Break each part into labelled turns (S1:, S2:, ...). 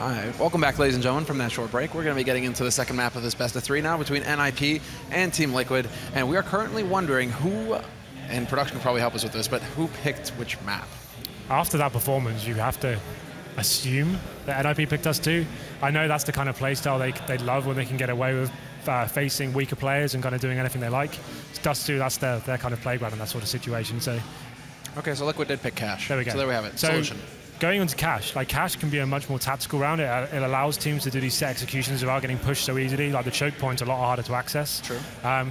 S1: All right, welcome back, ladies and gentlemen, from that short break. We're going to be getting into the second map of this best of 3 now between NiP and Team Liquid, and we are currently wondering who, and production will probably help us with this, but who picked which map?
S2: After that performance, you have to assume that NiP picked us too. I know that's the kind of playstyle they love when they can get away with facing weaker players and kind of doing anything they like. Dust2, that's their kind of playground in that sort of situation. So,
S1: okay, so Liquid did pick Cash.
S2: There we go.
S1: So there we have it.
S2: So,
S1: Solution.
S2: Going on to Cash, like Cash can be a much more tactical round. It allows teams to do these set executions without getting pushed so easily. Like the choke point's a lot harder to access.
S1: True.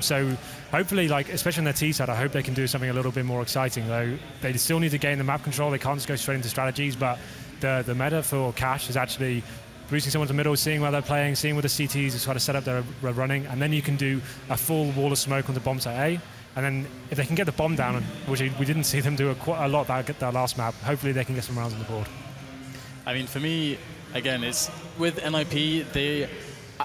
S2: So hopefully, like especially on their T side, I hope they can do something a little bit more exciting. Though they still need to gain the map control. They can't just go straight into strategies. But the meta for Cash is actually boosting someone to middle, seeing where they're playing, seeing where the CTs is trying to set up their running, and then you can do a full wall of smoke on the bomb site A. And then if they can get the bomb down, which we didn't see them do quite a lot that last map, hopefully they can get some rounds on the board.
S3: I mean, for me, again, it's with NiP,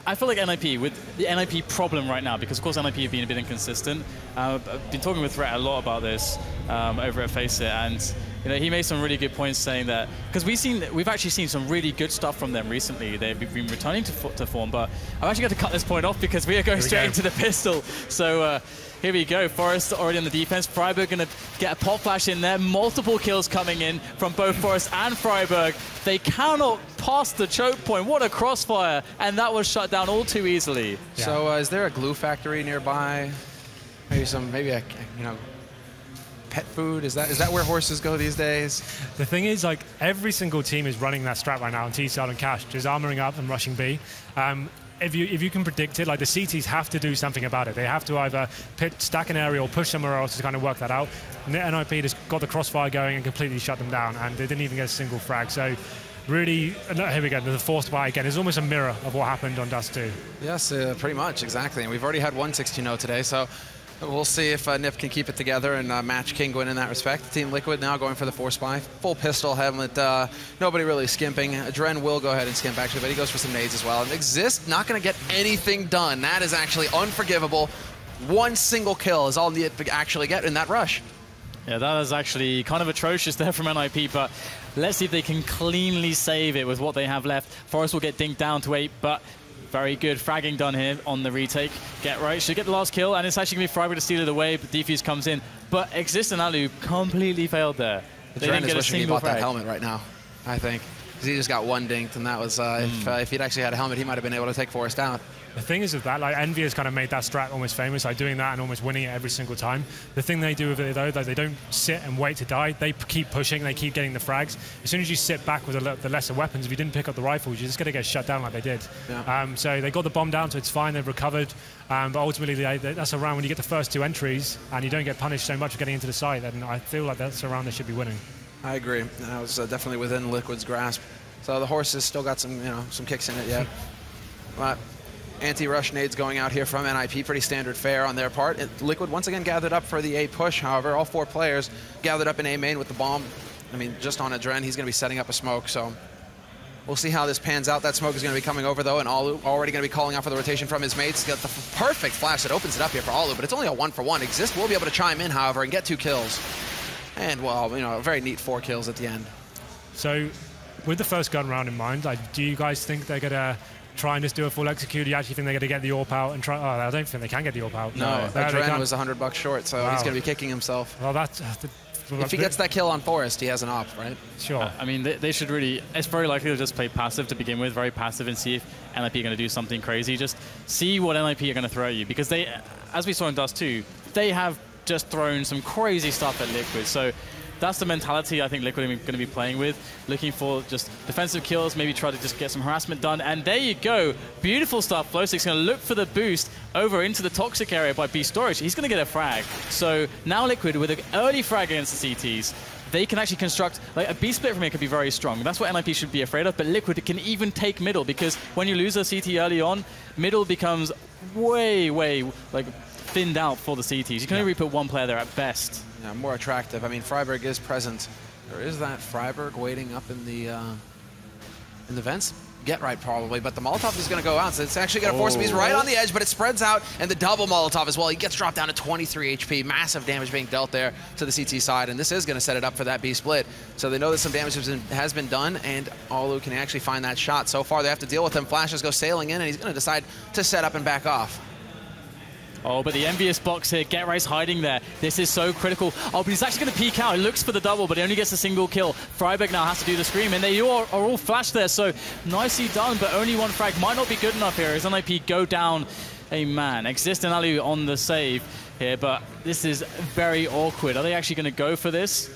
S3: I feel like NiP, with the NiP problem right now, because of course NiP have been a bit inconsistent. I've been talking with Threat a lot about this over at FACEIT, and you know, he made some really good points saying that, because we've actually seen some really good stuff from them recently. They've been returning to form, but I'm actually going to cut this point off because we are going straight into the pistol. So here we go. Forrest already on the defense. Friberg going to get a pop flash in there. Multiple kills coming in from both Forrest and Friberg. They cannot pass the choke point. What a crossfire. And that was shut down all too easily.
S1: Yeah. So is there a glue factory nearby? Maybe a, you know, pet food? Is that where horses go these days?
S2: The thing is, like, every single team is running that strat right now on T-side and Cash, just armoring up and rushing B. If you can predict it, like the CTs have to do something about it. They have to either stack an area or push somewhere else to kind of work that out. And the NiP just got the crossfire going and completely shut them down, and they didn't even get a single frag. So really, here we go, the forced buy again is almost a mirror of what happened on Dust2.
S1: Yes, pretty much, exactly. And we've already had one 16-0 today, so we'll see if NiP can keep it together and match Kinguin in that respect. Team Liquid now going for the force buy. Full pistol helmet, nobody really skimping. adreN will go ahead and skimp actually, but he goes for some nades as well. And Xizt not going to get anything done. That is actually unforgivable. One single kill is all NiP actually get in that rush.
S3: Yeah, that is actually kind of atrocious there from NiP, but let's see if they can cleanly save it with what they have left. Forrest will get dinked down to 8, but very good fragging done here on the retake. Get right, should get the last kill, and it's actually going to be Friberg to steal it away, but Defuse comes in. But Xizt and allu completely failed there. They didn't get a
S1: wishing he
S3: single
S1: bought
S3: frag.
S1: that helmet right now, I think. Because he just got one dinked, and that was, if he'd actually had a helmet, he might have been able to take Forrest out.
S2: The thing is with that, like EnVyUs kind of made that strat almost famous, like doing that and almost winning it every single time. The thing they do with it though, that they don't sit and wait to die. They keep pushing, they keep getting the frags. As soon as you sit back with the lesser weapons, if you didn't pick up the rifles, you're just going to get shut down like they did. Yeah. So they got the bomb down, so it's fine, they've recovered. But ultimately, that's a round when you get the first 2 entries and you don't get punished so much for getting into the site, then I feel like that's a round they should be winning.
S1: I agree. That was definitely within Liquid's grasp. So the horses still got some, some kicks in it yet. But anti-rush nades going out here from NiP, pretty standard fare on their part. Liquid once again gathered up for the A push, however, all 4 players gathered up in A main with the bomb. I mean, just on adreN, he's going to be setting up a smoke, so we'll see how this pans out. That smoke is going to be coming over, though, and allu already going to be calling out for the rotation from his mates. Got the perfect flash that opens it up here for allu, but it's only a 1-for-1. Xizt will be able to chime in, however, and get 2 kills. And, well, a very neat 4 kills at the end.
S2: So, with the first gun round in mind, like, do you guys think they're going to try and just do a full execute? Do you actually think they're going to get the AWP out and try? Oh, I don't think they can get the AWP out.
S1: No, adreN was $100 short, so he's going to be kicking himself.
S2: Well, that's...
S1: if he gets that kill on Forrest, he has an AWP, right?
S2: Sure.
S3: I mean, they should really... It's very likely they'll just play passive to begin with, very passive, and see if NiP are going to do something crazy. Just see what NiP are going to throw at you, because they, as we saw in Dust2, they have just thrown some crazy stuff at Liquid. So that's the mentality I think Liquid are going to be playing with, looking for just defensive kills, maybe try to just get some harassment done. And there you go. Beautiful stuff. flowsicK's going to look for the boost over into the toxic area by B storage. He's going to get a frag. So now Liquid, with an early frag against the CTs, they can actually construct, like a B split from here could be very strong. That's what NiP should be afraid of, but Liquid can even take middle, because when you lose a CT early on, middle becomes way, like, thinned out for the CTs. You can only put 1 player there at best.
S1: Yeah, more attractive. I mean, Friberg is present. There is that Friberg waiting up in the vents. Get right probably, but the Molotov is going to go out, so it's actually going to force him. He's right on the edge, but it spreads out, and the double Molotov as well. He gets dropped down to 23 HP. Massive damage being dealt there to the CT side, and this is going to set it up for that B split. So they know that some damage has been done, and allu can actually find that shot. So far, they have to deal with him. Flashes go sailing in, and he's going to decide to set up and back off.
S3: Oh, but the EnVyUs box here, Get Right's hiding there. This is so critical. Oh, but he's actually going to peek out. He looks for the double, but he only gets a single kill. Friberg now has to do the scream, and they are all flashed there, so nicely done, but only one frag might not be good enough here as NiP go down a man. Xizt and allu on the save here, but this is very awkward. Are they actually going to go for this?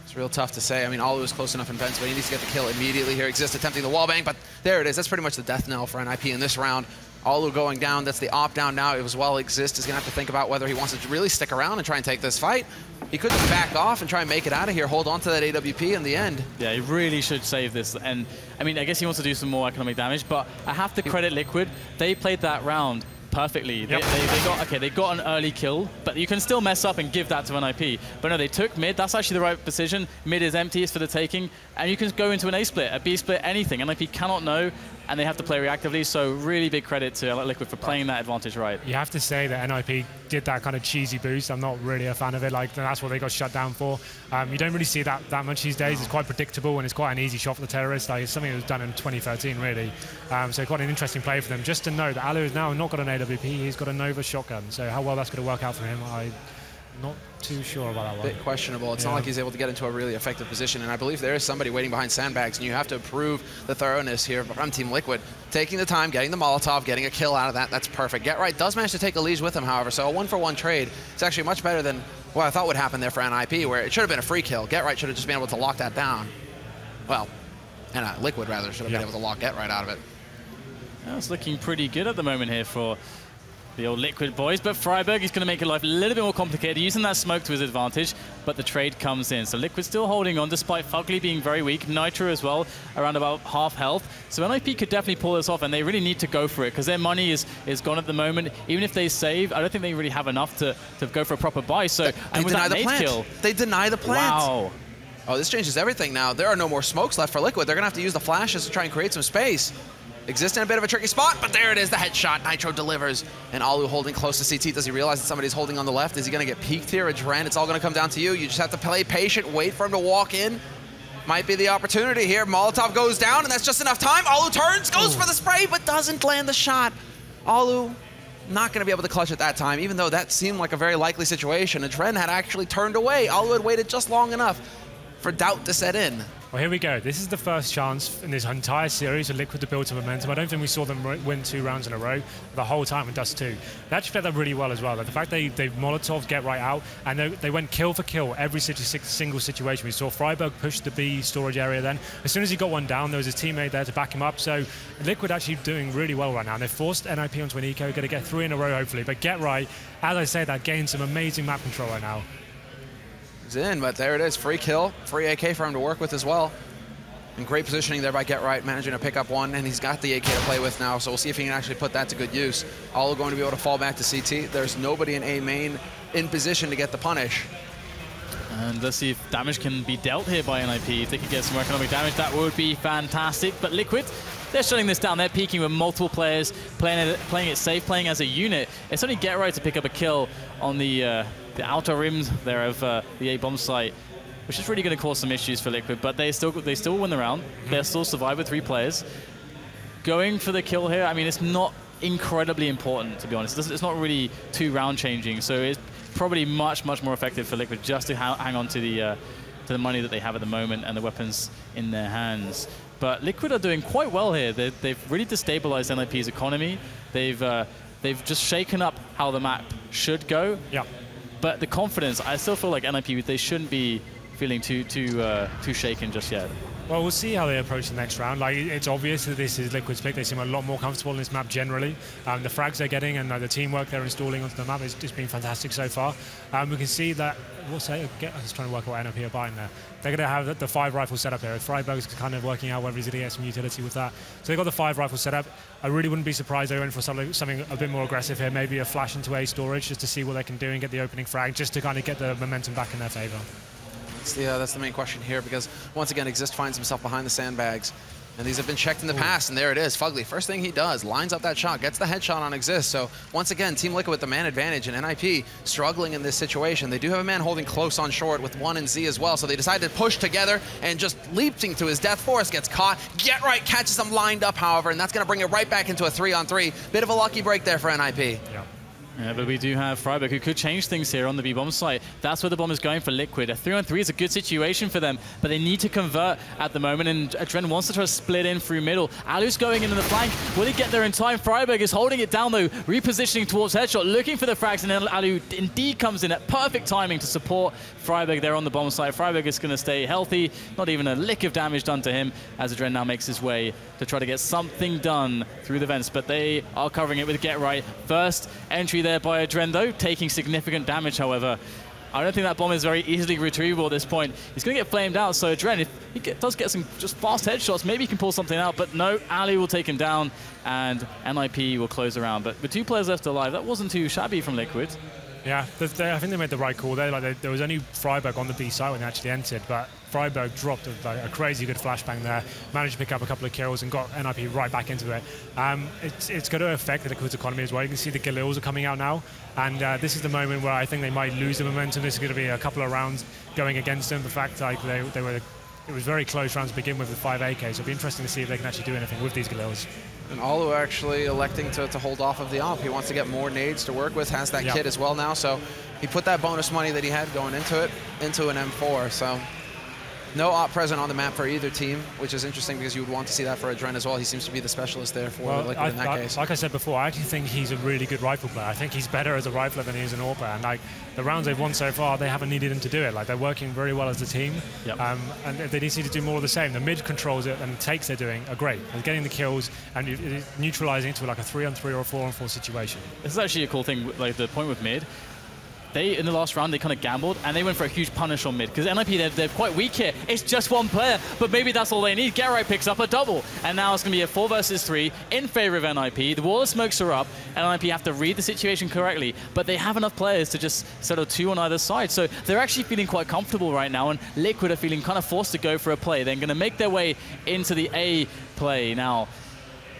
S1: It's real tough to say. I mean, allu is close enough in fence, but he needs to get the kill immediately here. Xizt attempting the wallbang, but there it is. That's pretty much the death knell for NiP in this round. allu going down, that's the op down now. It was well Xizt is going to have to think about whether he wants to really stick around and try and take this fight. He could just back off and try and make it out of here, hold on to that AWP in the end. Yeah,
S3: he really should save this. And I mean, I guess he wants to do some more economic damage, but I have to credit Liquid. They played that round perfectly.
S2: Yep.
S3: They got an early kill, but you can still mess up and give that to NiP. But no, they took mid. That's actually the right decision. Mid is empty, it's for the taking, and you can go into an A split, a B split, anything. NiP cannot know, and they have to play reactively. So really big credit to Liquid for playing that advantage right.
S2: You have to say that NiP did that kind of cheesy boost. I'm not really a fan of it. Like, that's what they got shut down for. You don't really see that much these days. It's quite predictable, and it's quite an easy shot for the terrorists. Like, it's something that was done in 2013, really. So quite an interesting play for them. Just to know that allu has now not got an AWP, he's got a Nova shotgun. So how well that's going to work out for him, I'm not too sure about that one.
S1: Bit questionable. It's not like he's able to get into a really effective position, and I believe there is somebody waiting behind sandbags, and you have to approve the thoroughness here from Team Liquid. Taking the time, getting the Molotov, getting a kill out of that, that's perfect. Get Right does manage to take EliGE with him, however, so a 1-for-1 trade. It's actually much better than what I thought would happen there for NiP, where it should have been a free kill. Get Right should have just been able to lock that down. Well, and Liquid, rather, should have been able to lock Get Right out of it.
S3: It's looking pretty good at the moment here for the old Liquid boys, but Friberg is going to make your life a little bit more complicated, using that smoke to his advantage, but the trade comes in. So Liquid still holding on, despite FugLy being very weak. Nitro as well, around about half health. So NiP could definitely pull this off, and they really need to go for it, because their money is gone at the moment. Even if they save, I don't think they really have enough to go for a proper buy. So,
S1: and with that nade kill, they deny the plant.
S3: Wow.
S1: Oh, this changes everything now. There are no more smokes left for Liquid. They're going to have to use the flashes to try and create some space. Xizt in a bit of a tricky spot, but there it is, the headshot. Nitro delivers, and allu holding close to CT. Does he realize that somebody's holding on the left? Is he going to get peeked here? adreN, it's all going to come down to you. You just have to play patient, wait for him to walk in. Might be the opportunity here. Molotov goes down, and that's just enough time. allu turns, goes for the spray, but doesn't land the shot. allu not going to be able to clutch at that time, even though that seemed like a very likely situation. adreN had actually turned away. allu had waited just long enough for doubt to set in.
S2: Well, here we go. This is the first chance in this entire series for Liquid to build some momentum. I don't think we saw them win 2 rounds in a row the whole time with Dust 2. They actually played that really well as well. The fact they Molotov Get Right out, and they went kill for kill every single situation. We saw Friberg push the B storage area then. As soon as he got one down, there was his teammate there to back him up. So Liquid actually doing really well right now. And they've forced NiP onto an eco, going to get 3 in a row hopefully. But Get Right, as I say, that gained some amazing map control right now.
S1: He's in, but there it is. Free kill, free AK for him to work with as well. And great positioning there by Get Right, managing to pick up one, and he's got the AK to play with now, so we'll see if he can actually put that to good use. allu going to be able to fall back to CT. There's nobody in A main in position to get the punish.
S3: And let's see if damage can be dealt here by NiP. If they could get some economic damage, that would be fantastic. But Liquid, they're shutting this down. They're peeking with multiple players, playing it safe, playing as a unit. It's only Get Right to pick up a kill on the outer rims there of the A bomb site, which is really going to cause some issues for Liquid, but they still win the round. They'll still survive with 3 players. Going for the kill here, I mean, it's not incredibly important, to be honest. It's not really too round changing, so it's probably much more effective for Liquid just to hang on to the money that they have at the moment and the weapons in their hands. But Liquid are doing quite well here. They've really destabilized NiP's economy. They've just shaken up how the map should go.
S2: Yeah.
S3: But the confidence, I still feel like NiP, they shouldn't be feeling too shaken just yet.
S2: Well, we'll see how they approach the next round. Like, it's obvious that this is Liquid's pick. They seem a lot more comfortable in this map generally. The frags they're getting and the teamwork they're installing onto the map has just been fantastic so far. We can see that, I was trying to work out what NiP are buying there. They're going to have the 5 rifle setup here. Friberg's kind of working out whether he's going to get some utility with that. So they've got the 5 rifle setup. I really wouldn't be surprised they went for something a bit more aggressive here, maybe a flash into A storage just to see what they can do and get the opening frag, just to kind of get the momentum back in their favor.
S1: That's the main question here, because once again, Xizt finds himself behind the sandbags. And these have been checked in the past, and there it is. FugLy, first thing he does, lines up that shot, gets the headshot on Xizt. So once again, Team Liquid with the man advantage, and NiP struggling in this situation. They do have a man holding close on short with 1 and Z as well, so they decide to push together and just leaping to his death. Forrest gets caught. GetRight catches him lined up, however, and that's going to bring it right back into a 3-on-3. Bit of a lucky break there for NiP.
S2: Yeah.
S3: Yeah, but we do have Friberg, who could change things here on the B-bomb site. That's where the bomb is going for Liquid. A 3-on-3 is a good situation for them, but they need to convert at the moment, and adreN wants to try to split in through middle. Allu's going into the flank. Will he get there in time? Friberg is holding it down, though, repositioning towards headshot, looking for the frags, and then Allu indeed comes in at perfect timing to support Friberg there on the bomb site. Friberg is going to stay healthy. Not even a lick of damage done to him, as adreN now makes his way to try to get something done through the vents, but they are covering it with GetRight. First entry there by adreN, though, taking significant damage, however. I don't think that bomb is very easily retrievable at this point. He's going to get flamed out, so adreN, if he does get some just fast headshots, maybe he can pull something out, but no, Allu will take him down, and NiP will close around. But with 2 players left alive, that wasn't too shabby from Liquid.
S2: Yeah, I think they made the right call there. Like there was only Friberg on the B site when they actually entered, but Friberg dropped a crazy good flashbang there, managed to pick up a couple of kills and got NiP right back into it. It's going to affect the Liquid's economy as well. You can see the Galils are coming out now, and this is the moment where I think they might lose the momentum. This is going to be a couple of rounds going against them. The fact like it was very close rounds to begin with 5 AK, so it'll be interesting to see if they can actually do anything with these Galils.
S1: And allu actually electing to hold off of the AWP. He wants to get more nades to work with, has that kit as well now, so he put that bonus money that he had going into it into an M4, so no AWP present on the map for either team, which is interesting because you would want to see that for adreN as well. He seems to be the specialist there for Liquid in that case.
S2: Like I said before, I actually think he's a really good rifle player. I think he's better as a rifler than he is an AWP player. And like the rounds they've won so far, they haven't needed him to do it. Like they're working very well as a team, and they need to do more of the same. The mid controls it and takes they're doing are great. They're getting the kills and neutralizing it to like a 3-on-3 or a 4-on-4 situation.
S3: This is actually a cool thing. Like the point with mid. In the last round, they kind of gambled, and they went for a huge punish on mid, because NiP, they're quite weak here. It's just 1 player, but maybe that's all they need. GetRight picks up a double, and now it's going to be a 4 versus 3 in favor of NiP. The wall of smokes are up, and NiP have to read the situation correctly, but they have enough players to just settle 2 on either side, so they're actually feeling quite comfortable right now, and Liquid are feeling kind of forced to go for a play. They're going to make their way into the A play. Now,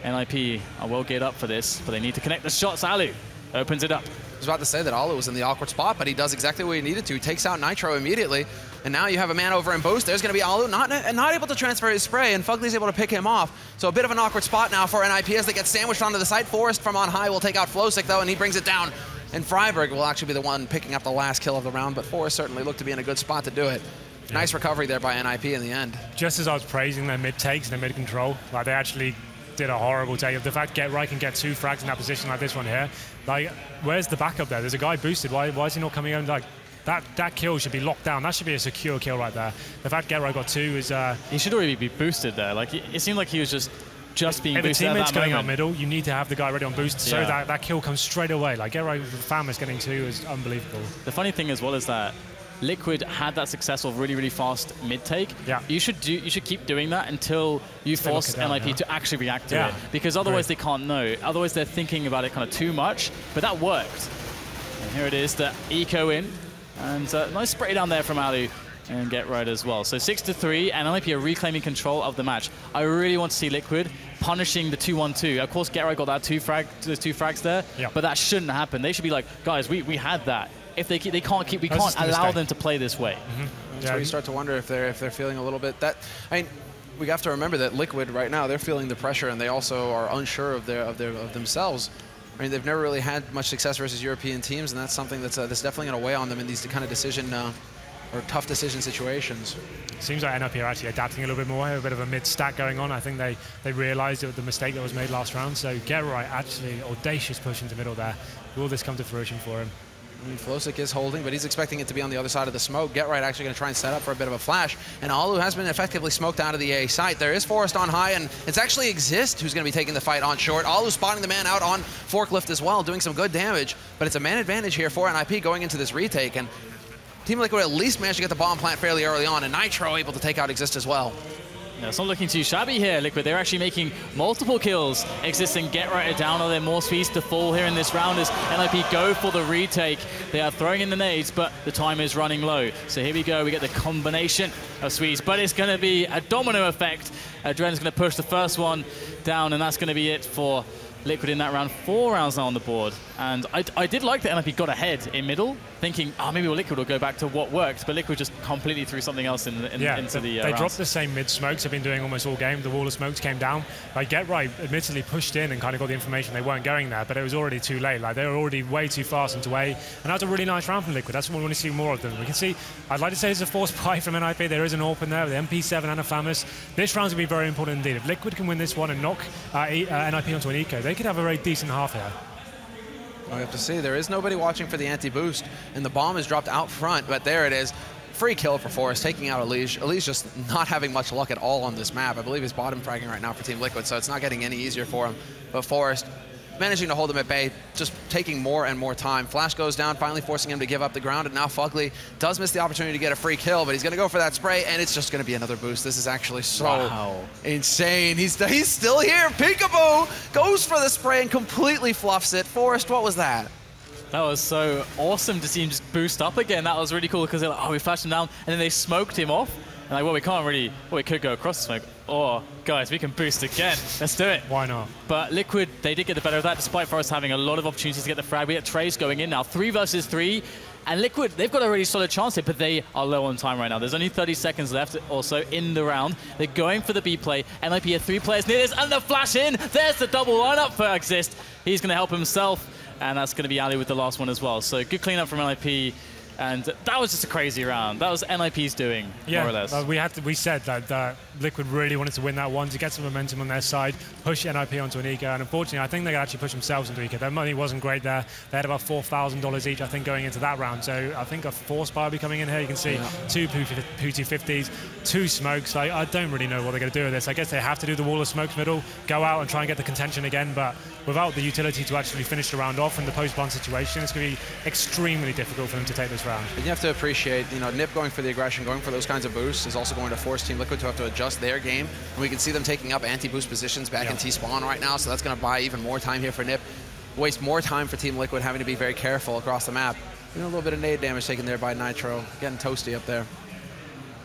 S3: NiP are well geared up for this, but they need to connect the shots. Allu opens it up.
S1: I was about to say that allu was in the awkward spot, but he does exactly what he needed to. He takes out Nitro immediately, and now you have a man over in boost. There's going to be allu not able to transfer his spray, and FugLy's able to pick him off. So a bit of an awkward spot now for NiP as they get sandwiched onto the side. Forrest from on high will take out flowsicK though, and he brings it down. And Friberg will actually be the one picking up the last kill of the round, but Forrest certainly looked to be in a good spot to do it. Yeah. Nice recovery there by NiP in the end.
S2: Just as I was praising their mid takes and their mid control, like they actually did a horrible take. The fact GetRight can get 2 frags in that position like this one here, like where's the backup there? There's a guy boosted. Why is he not coming in? Like that kill should be locked down. That should be a secure kill right there. The fact GetRight got 2 is
S3: he should already be boosted there. Like it seemed like he was just being boosted.
S2: If a teammate's going out middle, you need to have the guy ready on boost so that kill comes straight away. Like GetRight with Famous getting 2 is unbelievable.
S3: The funny thing as well is that Liquid had that successful, really, really fast mid take.
S2: Yeah.
S3: You should keep doing that until you force NiP to actually react to it, because otherwise they can't know. Otherwise they're thinking about it kind of too much. But that worked. And here it is, the eco in, and nice spray down there from Allu and GetRight as well. So 6-3, and NiP are reclaiming control of the match. I really want to see Liquid punishing the 2-1-2. Of course, GetRight got that 2 frags there, but that shouldn't happen. They should be like, guys, we had that. If we can't allow them to play this way.
S1: That's where you start to wonder if they're feeling a little bit that. I mean, we have to remember that Liquid right now, they're feeling the pressure, and they also are unsure of themselves. I mean, they've never really had much success versus European teams, and that's something that's definitely going to weigh on them in these kind of decision or tough decision situations.
S2: Seems like NiP are actually adapting a little bit more. A bit of a mid-stack going on. I think they realized the mistake that was made last round. So GetRight actually audacious push into middle there. Will this come to fruition for him?
S1: I mean, flowsicK is holding, but he's expecting it to be on the other side of the smoke. GetRight actually going to try and set up for a bit of a flash, and allu has been effectively smoked out of the A site. There is Forrest on high, and it's actually Xizt who's going to be taking the fight on short. allu spotting the man out on forklift as well, doing some good damage, but it's a man advantage here for NiP going into this retake, and Team Liquid at least managed to get the bomb plant fairly early on, and Nitro able to take out Xizt as well.
S3: Yeah, it's not looking too shabby here, Liquid. They're actually making multiple kills. Xizt and GetRight down. Are there more Xizt to fall here in this round as NiP go for the retake? They are throwing in the nades, but the time is running low. So here we go. We get the combination of Xizt, but it's going to be a domino effect. adreN's going to push the first one down, and that's going to be it for Liquid in that round. 4 rounds now on the board. And I did like that NiP got ahead in middle, thinking, oh, maybe Liquid will go back to what worked, but Liquid just completely threw something else into the
S2: they dropped the same mid-smokes they've been doing almost all game. The wall of smokes came down. Like, GetRight admittedly pushed in and kind of got the information they weren't going there, but it was already too late. Like, they were already way too fast into A, and that was a really nice round from Liquid. That's what we want to see more of them. We can see, I'd like to say it's a forced buy from NiP. There is an AWP in there with MP7 and a Famous. This round's going to be very important indeed. If Liquid can win this one and knock NiP onto an eco, they could have a very decent half here.
S1: We have to see. There is nobody watching for the anti-boost, and the bomb is dropped out front, but there it is. Free kill for Forest, taking out EliGE. EliGE just not having much luck at all on this map. I believe he's bottom fragging right now for Team Liquid, so it's not getting any easier for him. But Forest managing to hold him at bay, just taking more and more time. Flash goes down, finally forcing him to give up the ground, and now FugLy does miss the opportunity to get a free kill, but he's going to go for that spray, and it's just going to be another boost. This is actually so insane. He's still here. Peekaboo goes for the spray and completely fluffs it. Forest, what was that?
S3: That was so awesome to see him just boost up again. That was really cool because they're like, oh, we flashed him down, and then they smoked him off. And like, well, we can't really, well, we could go across the smoke. Or, guys, we can boost again. Let's do it.
S2: Why not?
S3: But Liquid, they did get the better of that, despite Forest having a lot of opportunities to get the frag. We get Trace going in now, 3 versus 3. And Liquid, they've got a really solid chance here, but they are low on time right now. There's only 30 seconds left also in the round. They're going for the B play. NiP have 3 players near this, and the flash in. There's the double lineup for Xizt. He's going to help himself, and that's going to be allu with the last one as well. So good cleanup from NiP. And that was just a crazy round. That was NiP's doing, more or less.
S2: We said that Liquid really wanted to win that one to get some momentum on their side, push NiP onto an eco, and unfortunately, I think they could actually push themselves into eco. Their money wasn't great there. They had about $4,000 each, I think, going into that round. So I think a force buy will be coming in here. You can see 2 Pu-250s, 2 smokes. I don't really know what they're going to do with this. I guess they have to do the wall of smokes middle, go out and try and get the contention again, but without the utility to actually finish the round off in the post-ban situation, it's going to be extremely difficult for them to take this round.
S1: And you have to appreciate, NiP going for the aggression, going for those kinds of boosts is also going to force Team Liquid to have to adjust their game. And we can see them taking up anti-boost positions back in T-spawn right now, so that's going to buy even more time here for NiP. Waste more time for Team Liquid having to be very careful across the map. A little bit of nade damage taken there by Nitro, getting toasty up there.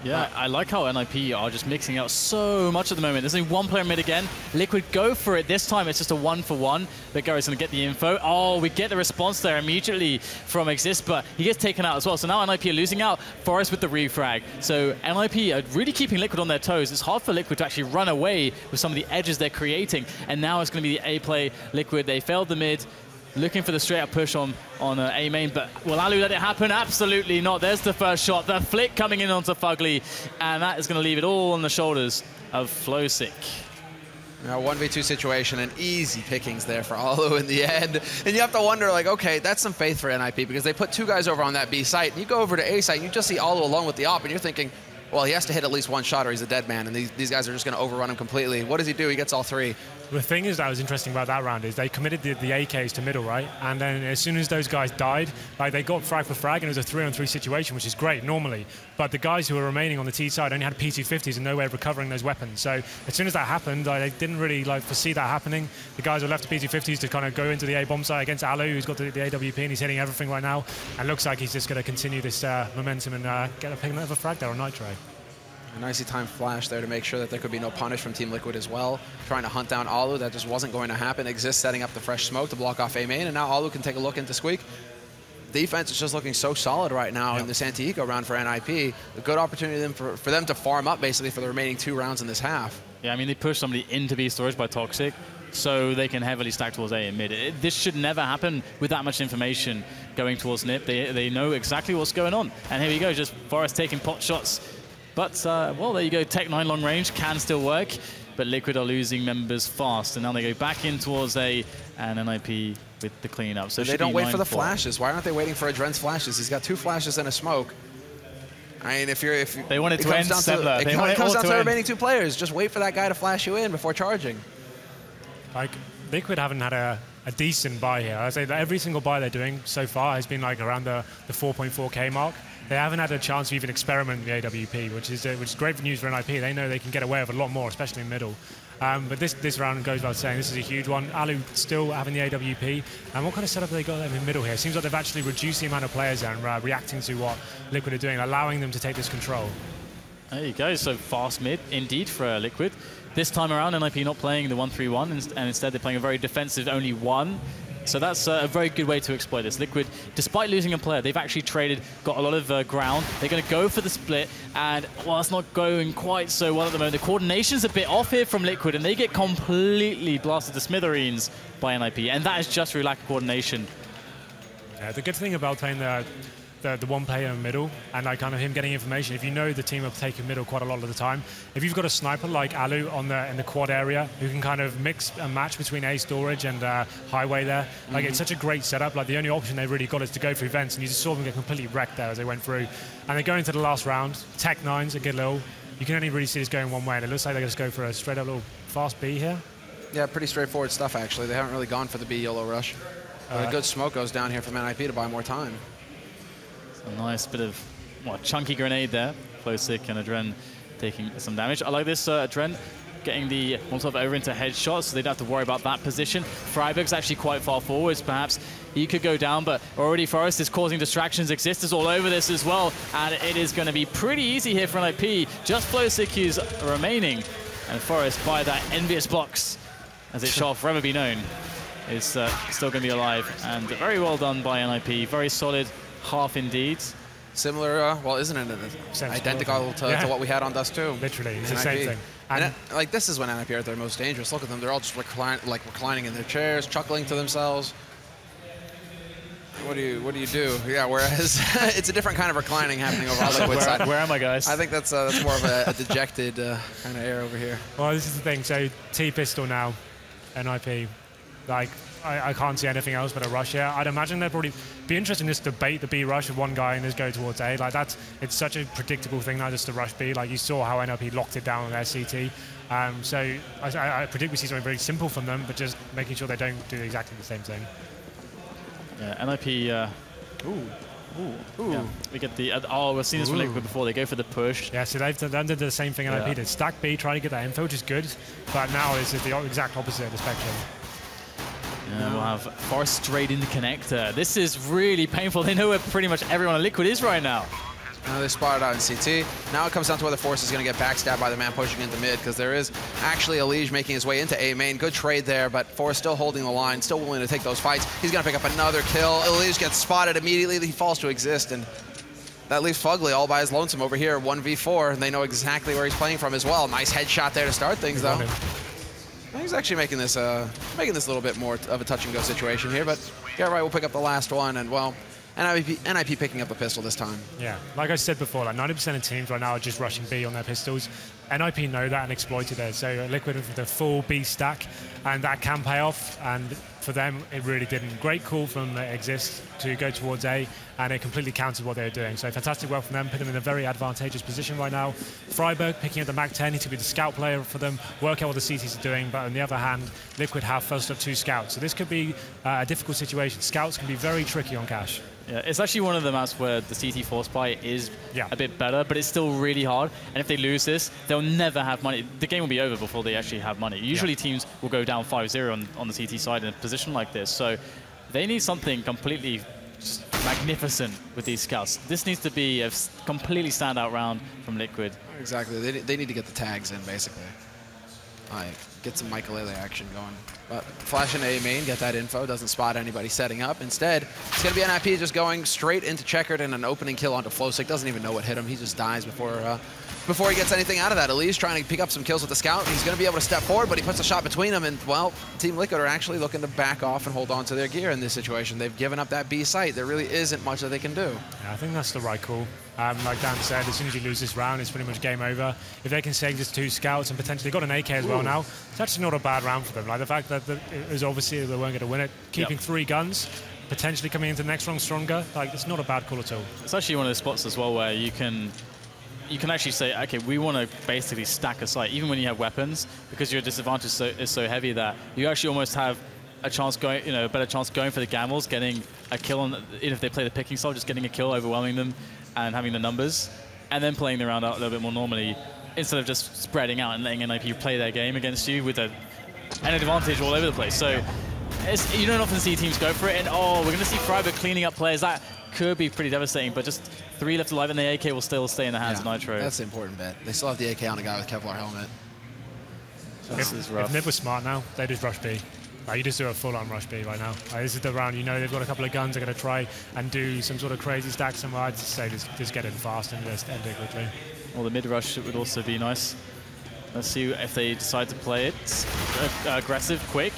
S3: Yeah, I like how NiP are just mixing out so much at the moment. There's only 1 player mid again. Liquid go for it. This time it's just a 1-for-1. But Gary's going to get the info. Oh, we get the response there immediately from Xizt, but he gets taken out as well. So now NiP are losing out. Forest with the refrag. So NiP are really keeping Liquid on their toes. It's hard for Liquid to actually run away with some of the edges they're creating. And now it's going to be the A play. Liquid, they failed the mid. Looking for the straight-up push on A main, but will allu let it happen? Absolutely not. There's the first shot. The flick coming in onto FugLy, and that is going to leave it all on the shoulders of flowsicK.
S1: Now, 1v2 situation and easy pickings there for allu in the end. And you have to wonder, like, okay, that's some faith for NiP because they put 2 guys over on that B site, and you go over to A site, and you just see allu alone with the op, and you're thinking, well, he has to hit at least 1 shot or he's a dead man, and these guys are just going to overrun him completely. What does he do? He gets all 3.
S2: The thing is that was interesting about that round is they committed the AKs to middle, right? And then as soon as those guys died, like they got frag for frag, and it was a 3-on-3 situation, which is great normally. But the guys who were remaining on the T side only had P250s and no way of recovering those weapons. So as soon as that happened, they didn't really foresee that happening. The guys were left to P250s to kind of go into the A bomb site against allu, who's got the AWP, and he's hitting everything right now. And looks like he's just going to continue this momentum and get another frag there on Nitro.
S1: A nicely timed flash there to make sure that there could be no punish from Team Liquid as well. Trying to hunt down allu, that just wasn't going to happen. Xizt setting up the fresh smoke to block off A main, and now allu can take a look into Squeak. Defense is just looking so solid right now in this anti-eco round for NiP. A good opportunity then for them to farm up basically for the remaining 2 rounds in this half.
S3: Yeah, I mean, they push somebody into B storage by Toxic, so they can heavily stack towards A and mid. This should never happen with that much information going towards NiP. They know exactly what's going on. And here we go, just Forest taking pot shots. But, well, there you go. Tech 9 long range can still work, but Liquid are losing members fast. And now they go back in towards A, and NiP with the cleanup. So
S1: they don't wait for the flashes. Why aren't they waiting for adreN's flashes? He's got 2 flashes and a smoke. I mean, if
S3: they want it to end, Sebler.
S1: It comes down to the remaining 2 players. Just wait for that guy to flash you in before charging.
S2: Like, Liquid haven't had a decent buy here. I'd say that every single buy they're doing so far has been like around the 4.4K mark. they haven't had a chance to even experiment with the AWP, which is great news for NiP. They know they can get away with a lot more, especially in middle. But this round goes without saying, this is a huge one. Allu still having the AWP. And what kind of setup have they got them in middle here? Seems like they've actually reduced the amount of players there and reacting to what Liquid are doing, allowing them to take this control.
S3: There you go. So fast mid, indeed, for Liquid. This time around, NiP not playing the 1-3-1, and instead they're playing a very defensive only 1. So that's a very good way to exploit this. Liquid, despite losing a player, they've actually traded, got a lot of ground. They're going to go for the split, and well, it's not going quite so well at the moment. The coordination's a bit off here from Liquid, and they get completely blasted to smithereens by NiP, and that is just through lack of coordination.
S2: Yeah, the good thing about playing the one player in the middle and like kind of him getting information, if you know the team will take middle quite a lot of the time, if you've got a sniper like Allu in the quad area who can kind of mix and match between A storage and highway there, like it's such a great setup. Like the only option they've really got is to go through vents, and you just saw them get completely wrecked there as they went through. And they're going to the last round. Tech 9s a good little. You can only really see this going one way, and it looks like they're going to go for a straight up little fast B here.
S1: Yeah, pretty straightforward stuff actually. They haven't really gone for the B YOLO rush. But a good smoke goes down here from NiP to buy more time.
S3: A nice bit of chunky grenade there. flowsicK and adreN taking some damage. I like this adreN getting the Molotov over into headshots, so they don't have to worry about that position. Friberg's actually quite far forwards. Perhaps he could go down, but already Forest is causing distractions. Xizt is all over this as well, and it is going to be pretty easy here for NiP. Just flowsicK is remaining, and Forest by that EnVyUs box, as it shall forever be known, is still going to be alive. And very well done by NiP. Very solid half indeed.
S1: Similar, well, isn't it identical to what we had on Dust 2?
S2: Literally, it's the same thing.
S1: And like this is when NiP are at their most dangerous. Look at them; they're all just reclining in their chairs, chuckling to themselves. What do you do? Yeah, whereas it's a different kind of reclining happening over on the Liquid side.
S3: Where am I, guys?
S1: I think that's more of a dejected kind of air over here.
S2: Well, this is the thing. So T-pistol now, NiP, like. I can't see anything else but a rush here. I'd imagine there'd probably be interesting to just debate the B rush of one guy and just go towards A. Like it's such a predictable thing now just to rush B. Like you saw how NiP locked it down on their CT. So I predict we see something very simple from them, but just making sure they don't do exactly the same thing.
S3: Yeah, NiP. Yeah, we get the. We've seen this from Liquid before. They go for the push.
S2: Yeah, so they've done the same thing NiP did. Stack B, try to get that info, which is good. But now it's the exact opposite of the spectrum.
S3: Yeah, we'll have Forest straight in the connector. This is really painful. They know where pretty much everyone at Liquid is right now.
S1: Now they spotted out in CT. Now it comes down to whether Forest is going to get backstabbed by the man pushing into mid, because there is actually EliGE making his way into A main. Good trade there, but Forest still holding the line, still willing to take those fights. He's going to pick up another kill. EliGE gets spotted immediately. He falls to Xizt, and that leaves FugLy all by his lonesome over here, 1v4, and they know exactly where he's playing from as well. Nice headshot there to start things, though. He's actually making this a little bit more of a touch-and-go situation here, but yeah, right, we'll pick up the last one, and well, NiP picking up the pistol this time. Yeah,
S2: like I said before, like 90% of teams right now are just rushing B on their pistols. NiP know that and exploited it. So Liquid with the full B stack, and that can pay off. And for them, it really didn't. Great call from Xizt to go towards A, and it completely countered what they were doing. So fantastic work from them, put them in a very advantageous position right now. Friberg picking up the Mag 10, he to be the scout player for them, work out what the CTs are doing. But on the other hand, Liquid have first up 2 scouts. So this could be a difficult situation. Scouts can be very tricky on Cash.
S3: Yeah, it's actually one of the maps where the CT force buy is a bit better, but it's still really hard. And if they lose this, they'll never have money. The game will be over before they actually have money. Usually teams will go down 5-0 on the CT side in a position like this. So they need something completely magnificent with these scouts. This needs to be a completely standout round from Liquid.
S1: Exactly. They need to get the tags in, basically. Get some Michael action going. But flash in A main, get that info, doesn't spot anybody setting up. Instead, it's going to be NiP just going straight into checkered and an opening kill onto flowsicK. Doesn't even know what hit him. He just dies before he gets anything out of that. EliGE's trying to pick up some kills with the scout. He's going to be able to step forward, but he puts a shot between them. And, well, Team Liquid are actually looking to back off and hold on to their gear in this situation. They've given up that B site. There really isn't much that they can do.
S2: Yeah, I think that's the right call. Like Dan said, as soon as you lose this round, it's pretty much game over. If they can save just 2 scouts and potentially got an AK as well now, it's actually not a bad round for them. Like the fact that it was obviously they weren't going to win it, keeping 3 guns, potentially coming into the next round stronger, like it's not a bad call at all.
S3: It's actually one of those spots as well where you can actually say, okay, we want to basically stack a site, even when you have weapons, because your disadvantage is so heavy that you actually almost have a chance going, a better chance going for the gambles, getting a kill on, if they play the picking style, just getting a kill, overwhelming them. and having the numbers, and then playing the round out a little bit more normally, instead of just spreading out and letting NiP play their game against you with an advantage all over the place. So you don't often see teams go for it, and oh, we're going to see Friberg cleaning up players. That could be pretty devastating, but just 3 left alive, and the AK will still stay in the hands of Nitro.
S1: That's the important bit. They still have the AK on a guy with Kevlar helmet.
S2: So this is rough. If NiP was smart now, they just rush B. You just do a full-on rush B right now. This is the round, you know they've got a couple of guns, they're going to try and do some sort of crazy stack somewhere. I'd say just get in fast and just end it quickly.
S3: Well, the mid-rush would also be nice. Let's see if they decide to play it aggressive, quick.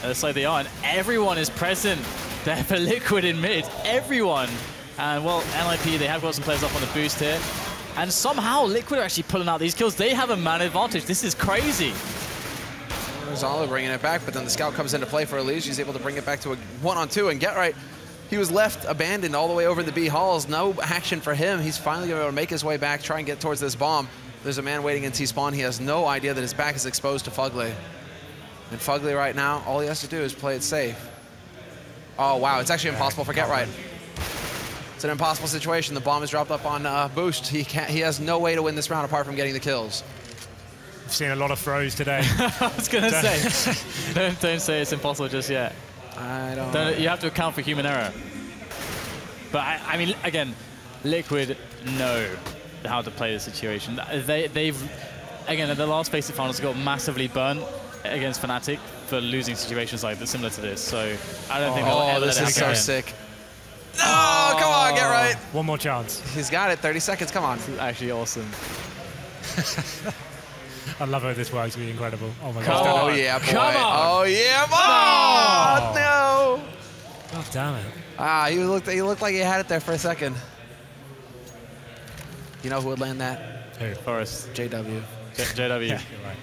S3: Looks like they are, and everyone is present there for Liquid in mid. Everyone. And, well, NiP, they have got some players up on the boost here. And somehow Liquid are actually pulling out these kills. They have a man advantage. This is crazy.
S1: There's allu bringing it back, but then the scout comes into play for EliGE. He's able to bring it back to a 1-on-2, and get right. He was left abandoned all the way over in the B halls. No action for him. He's finally going to be able to make his way back, try and get towards this bomb. There's a man waiting in T-spawn. He has no idea that his back is exposed to FugLy. And FugLy right now, all he has to do is play it safe. Oh, wow. It's actually impossible for Get Right. It's an impossible situation. The bomb is dropped up on boost. He has no way to win this round apart from getting the kills.
S2: I've seen a lot of throws today.
S3: I was going to say, don't say it's impossible just yet.
S2: I don't.
S3: You have to account for human error. But I mean, again, Liquid know how to play the situation. They've, again, in the last FACEIT finals, got massively burnt against Fnatic for losing situations like this, similar to this. So I don't think they'll ever let it happen.
S1: This is so sick. No, come on, Get Right.
S2: One more chance.
S1: He's got it. 30 seconds. Come on.
S3: This is actually awesome.
S2: I love how this works. It'll be incredible. Oh my
S1: gosh.
S2: God.
S1: Oh yeah, boy.
S3: Come on.
S1: Oh yeah. Oh no.
S2: God damn it.
S1: Ah, he looked like he had it there for a second. You know who would land that?
S2: Who?
S3: Forrest.
S1: JW.
S3: JW.
S2: Yeah, you're right.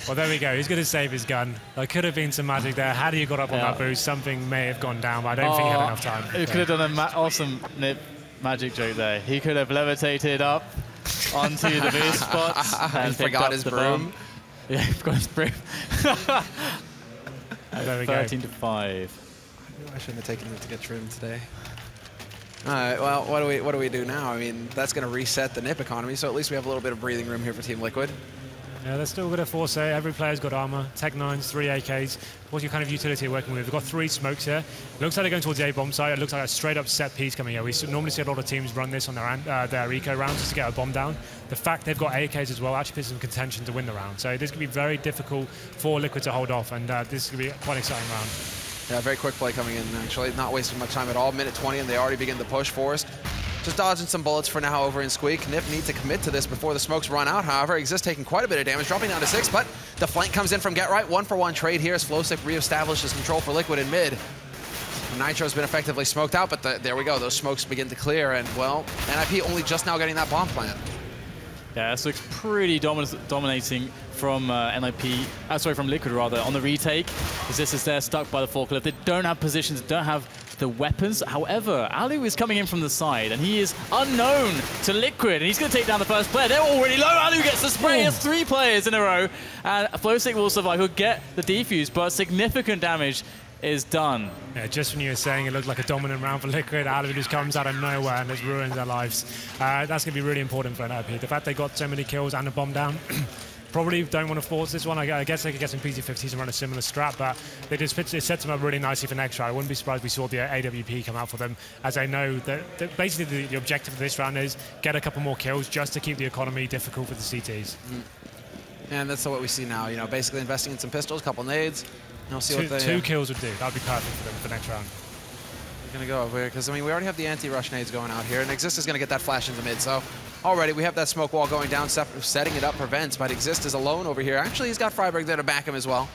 S2: Well, there we go. He's going to save his gun. There could have been some magic there. Had he got up on that boost, something may have gone down, but I don't think he had enough time.
S3: He could have done an awesome NiP magic joke there. He could have levitated up onto the boost spots and
S1: forgot his broom.
S3: Yeah, he forgot his broom.
S2: There we go.
S3: 13 to 5.
S1: I shouldn't have taken it to get trimmed today. All right, well, what do we do now? I mean, that's going to reset the NiP economy, so at least we have a little bit of breathing room here for Team Liquid.
S2: Yeah, they're still going to force it. Every player's got armor, Tech 9s, 3 AKs. What's your kind of utility you're working with? They've got 3 smokes here. Looks like they're going towards the A-bomb site. It looks like a straight-up set piece coming here. We normally see a lot of teams run this on their eco rounds just to get a bomb down. The fact they've got AKs as well actually puts them in contention to win the round. So this could be very difficult for Liquid to hold off, and this could be quite an exciting round.
S1: Yeah, very quick play coming in, actually. Not wasting much time at all. Minute 20, and they already begin the push. Forrest just dodging some bullets for now over in Squeak. NiP need to commit to this before the smokes run out. However, Xizt taking quite a bit of damage, dropping down to 6, but the flank comes in from Get Right. 1-for-1 trade here as flowsicK reestablishes control for Liquid in mid. Nitro's been effectively smoked out, but there we go. Those smokes begin to clear, and, well, NiP only just now getting that bomb plant.
S3: Yeah, this looks pretty dominating from from Liquid rather, on the retake. Xizt is there, stuck by the forklift. They don't have positions, don't have the weapons. However, allu is coming in from the side, and he is unknown to Liquid, and he's going to take down the first player. They're already low. allu gets the spray. He has 3 players in a row, and flowsicK will survive. He'll get the defuse, but significant damage is done.
S2: Yeah, just when you were saying it looked like a dominant round for Liquid, allu just comes out of nowhere and has ruined their lives. That's going to be really important for NiP. The fact they got so many kills and a bomb down, probably don't want to force this one. I guess they could get some PC-50s and run a similar strat, but it sets them up really nicely for next round. I wouldn't be surprised if we saw the AWP come out for them, as I know that basically the objective of this round is get a couple more kills just to keep the economy difficult for the CTs.
S1: And that's what we see now. You know, basically investing in some pistols, a couple nades. We'll see what they,
S2: 2 kills would do. That would be perfect for them for next round.
S1: We're going to go over here because, I mean, we already have the anti-rush nades going out here, and Xizt is going to get that flash into mid. So already we have that smoke wall going down, setting it up for Vents, but Xizt is alone over here. Actually, he's got Friberg there to back him as well.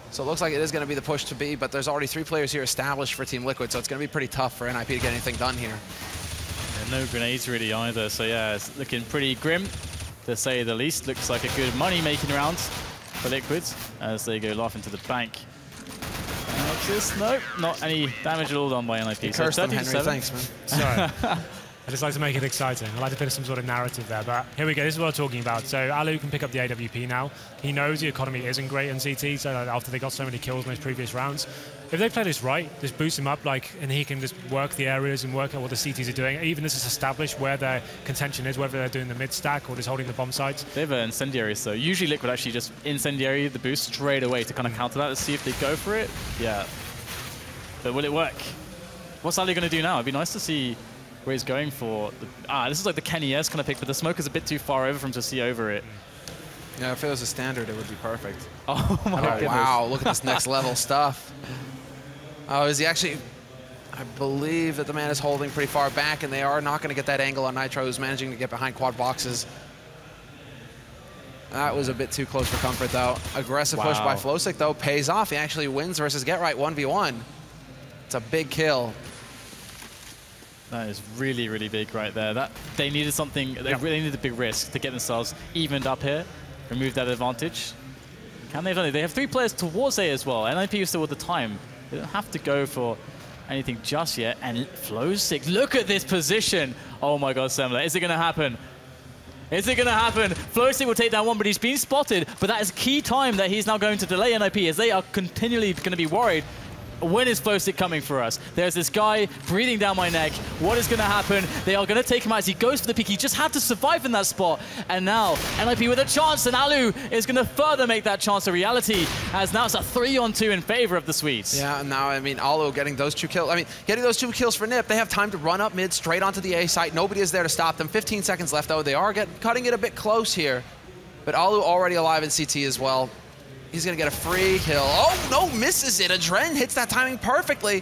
S1: So it looks like it is going to be the push to B, but there's already 3 players here established for Team Liquid, so it's going to be pretty tough for NiP to get anything done here.
S3: Yeah, no grenades really either, so yeah, it's looking pretty grim, to say the least. Looks like a good money-making round for Liquid as they go off into the bank. Nope, not any damage at all done by NiP.
S1: You cursed them, Henry. Thanks, man.
S2: Sorry. I just like to make it exciting. I like to put some sort of narrative there, but here we go. This is what I'm talking about. So allu can pick up the AWP now. He knows the economy isn't great on CT, so after they got so many kills in those previous rounds. If they play this right, just boost him up, and he can just work the areas and work out what the CTs are doing. Even this is established where their contention is, whether they're doing the mid stack or just holding the bomb sites.
S3: They have incendiary, so usually Liquid actually just incendiary the boost straight away to kind of counter that. Let's see if they go for it. Yeah. But will it work? What's allu going to do now? It'd be nice to see where he's going for. This is like the Kenny S kind of pick, but the smoke is a bit too far over for him to see over it.
S1: Yeah, if it was a standard, it would be perfect.
S3: Oh my goodness.
S1: Wow, look at this next level stuff. Oh, is he actually... I believe that the man is holding pretty far back, and they are not going to get that angle on Nitro, who's managing to get behind quad boxes. That was a bit too close for comfort, though. Aggressive push by flowsicK, though, pays off. He actually wins versus GetRight 1v1. It's a big kill.
S3: That is really, really big right there. That they needed something. They really needed a big risk to get themselves evened up here, remove that advantage. Can they have done it? They have 3 players towards A as well. NiP is still with the time. They don't have to go for anything just yet. And flowsicK, look at this position. Oh my God, Semler, is it going to happen? Is it going to happen? flowsicK will take down one, but he's been spotted. But that is key time that he's now going to delay NiP, as they are continually going to be worried. When is flowsicK coming for us? There's this guy breathing down my neck. What is going to happen? They are going to take him out as he goes for the peak. He just had to survive in that spot. And now NiP with a chance, and allu is going to further make that chance a reality, as now it's a 3-on-2 in favor of the Swedes.
S1: Yeah, and now, I mean, allu getting those 2 kills. I mean, getting those 2 kills for NiP, they have time to run up mid straight onto the A site. Nobody is there to stop them. 15 seconds left, though. They are cutting it a bit close here. But allu already alive in CT as well. He's going to get a free kill. Oh, no, misses it. adreN hits that timing perfectly.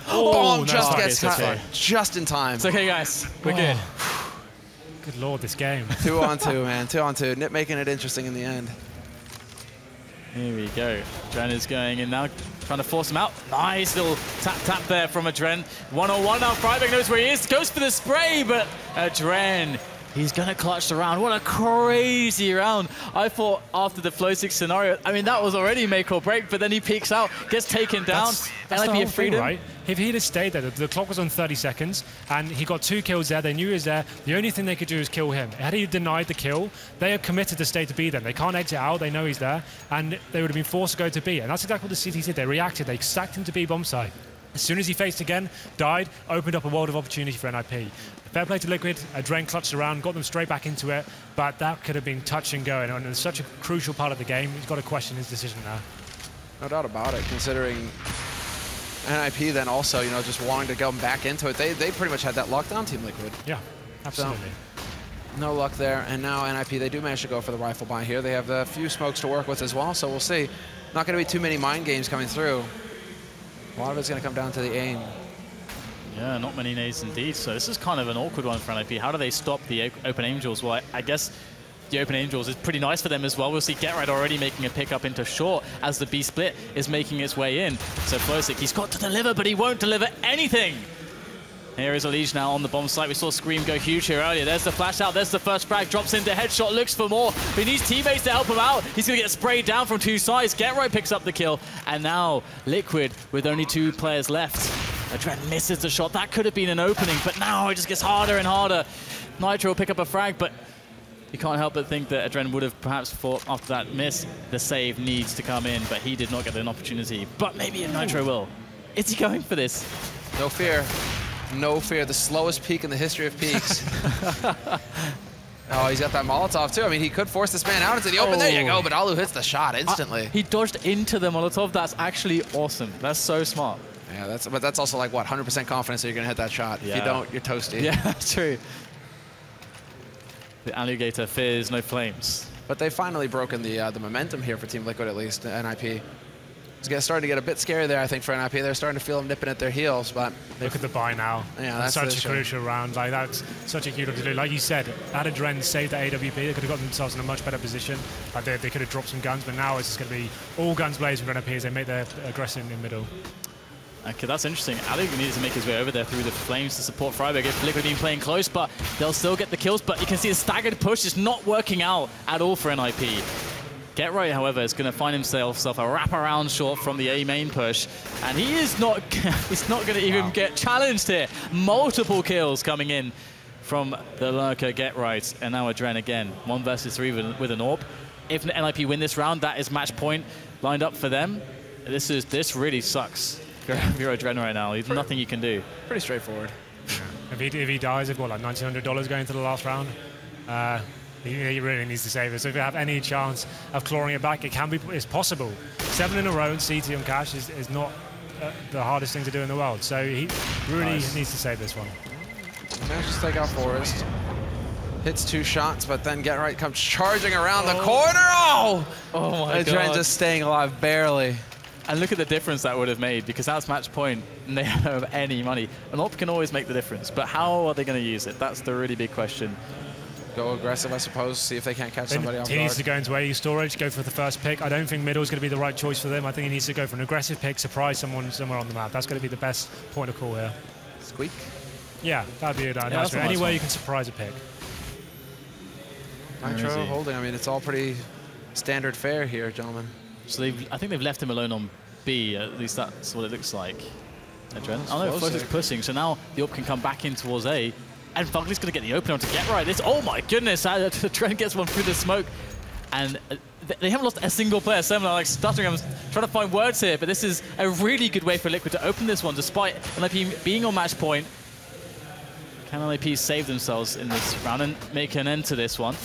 S1: Bomb just gets cut just in time.
S3: It's okay, guys. We're good.
S2: Good Lord, this game.
S1: 2-on-2, man. 2-on-2. NiP making it interesting in the end.
S3: Here we go. adreN is going in now, trying to force him out. Nice little tap there from adreN. 1-on-1 now. Friberg knows where he is. Goes for the spray, but adreN, he's going to clutch the round. What a crazy round. I thought after the flowsicK scenario, I mean, that was already make or break, but then he peeks out, gets taken down.
S2: That's the whole
S3: thing,
S2: right? If he'd have stayed there, the clock was on 30 seconds, and he got 2 kills there. They knew he was there. The only thing they could do is kill him. Had he denied the kill, they are committed to stay to B then. They can't exit out. They know he's there, and they would have been forced to go to B. And that's exactly what the CT did. They reacted. They sacked him to B bomb site. As soon as he faced again, died, opened up a world of opportunity for NiP. Fair play to Liquid. adreN clutched around, got them straight back into it, but that could have been touch and go, and it's such a crucial part of the game. He's got to question his decision now.
S1: No doubt about it, considering NiP then also, you know, just wanting to go back into it. They pretty much had that lockdown, Team Liquid.
S2: Yeah, absolutely.
S1: So, no luck there, and now NiP, they do manage to go for the rifle buy here. They have a few smokes to work with as well, so we'll see. Not going to be too many mind games coming through. A lot of it's going to come down to the aim.
S3: Yeah, not many nades indeed. So this is kind of an awkward one for NiP. How do they stop the Open Angels? Well, I guess the Open Angels is pretty nice for them as well. We'll see GetRight already making a pick up into short as the B split is making its way in. So flowsicK, he's got to deliver, but he won't deliver anything. Here is EliGE now on the bomb site. We saw Scream go huge here earlier. There's the flash out. There's the first frag. Drops into headshot. Looks for more. He needs teammates to help him out. He's going to get sprayed down from 2 sides. GetRight picks up the kill. And now Liquid with only 2 players left. adreN misses the shot. That could have been an opening, but now it just gets harder and harder. Nitro will pick up a frag, but you can't help but think that adreN would have perhaps thought after that miss, the save needs to come in, but he did not get an opportunity. But maybe Nitro will. Is he going for this?
S1: No fear. No fear. The slowest peak in the history of peaks. Oh, he's got that Molotov too. I mean, he could force this man out into the open. There you go, but allu hits the shot instantly.
S3: He dodged into the Molotov. That's actually awesome. That's so smart.
S1: Yeah, but that's also like, what, 100% confidence that you're going to hit that shot. Yeah. If you don't, you're toasty.
S3: Yeah, that's true. The alligator fears no flames.
S1: But they've finally broken the momentum here for Team Liquid, at least, NiP. It's starting to get a bit scary there, I think, for NiP. They're starting to feel them nipping at their heels, but...
S2: Look at the buy now.
S1: Yeah, that's
S2: such a crucial round. Like, that's such a huge one to do. Like you said, had adreN saved that AWP, they could have gotten themselves in a much better position. Like they could have dropped some guns, but now it's just going to be all guns blazing for NiP as they make their aggression in the middle.
S3: Okay, that's interesting. allu needs to make his way over there through the flames to support Friberg. If Liquid have been playing close, but they'll still get the kills. But you can see the staggered push is not working out at all for NiP. GetRight, however, is going to find himself a wraparound short from the A main push, and he is not he's not going to even get challenged here. Multiple kills coming in from the lurker GetRight, and now adreN again. 1 versus 3 with an AWP. If NiP win this round, that is match point lined up for them. This really sucks if you're adreN right now. There's nothing you can do.
S1: Pretty straightforward.
S2: Yeah. If he dies, they've got like $1,900 going into the last round. He really needs to save it. So if you have any chance of clawing it back, it's possible. 7 in a row and CT on cash is not the hardest thing to do in the world. So he really needs to save this one.
S1: Manages to take out Forest. Hits 2 shots, but then GetRight comes charging around the corner. Oh my God. adreN just staying alive barely.
S3: And look at the difference that would have made, because that's match point and they don't have any money. An AWP can always make the difference, but how are they going to use it? That's the really big question.
S1: Go aggressive, I suppose, see if they can't catch somebody off guard.
S2: He needs to go into AE storage, go for the first pick. I don't think middle is going to be the right choice for them. I think he needs to go for an aggressive pick, surprise someone somewhere on the map. That's going to be the best point of call here.
S1: Squeak?
S2: Yeah, that'd be a nice one. Anywhere you can surprise a pick.
S1: Nitro holding. I mean, it's all pretty standard fare here, gentlemen.
S3: So I think they've left him alone on B. At least that's what it looks like. adreN. Oh no, flowsicK is pushing. So now the AWP can come back in towards A. And FugLy's going to get the opener to GetRight. Oh my goodness, adreN gets one through the smoke. And they haven't lost a single player. Some are like stuttering. I'm trying to find words here, but this is a really good way for Liquid to open this one, despite NiP being on match point. Can NiP save themselves in this round and make an end to this one?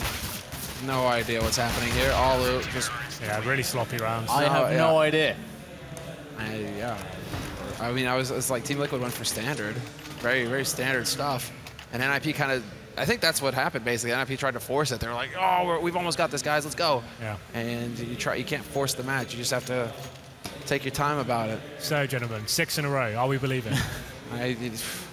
S1: No idea what's happening here. Allu just...
S2: Yeah, really sloppy rounds.
S3: I have no idea.
S1: Yeah. I mean, it's like Team Liquid went for standard. Very, very standard stuff. And NiP kind of... I think that's what happened, basically. NiP tried to force it. They were like, oh, we've almost got this, guys. Let's go.
S2: Yeah.
S1: And you can't force the match. You just have to take your time about it.
S2: So, gentlemen, 6 in a row. Are we believing?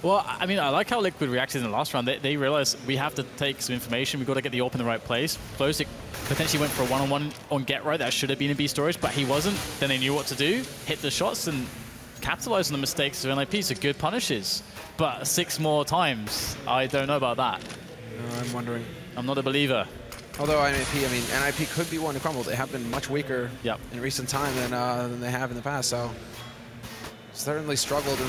S3: Well, I mean, I like how Liquid reacted in the last round. They realized we have to take some information. We've got to get the AWP in the right place. flowsicK potentially went for a one-on-one on GetRight. That should have been in B storage, but he wasn't. Then they knew what to do, hit the shots, and capitalized on the mistakes of NiP. So good punishes. But 6 more times, I don't know about that.
S1: I'm wondering.
S3: I'm not a believer.
S1: Although NiP could be one to crumble. They have been much weaker in recent time than they have in the past. So certainly struggled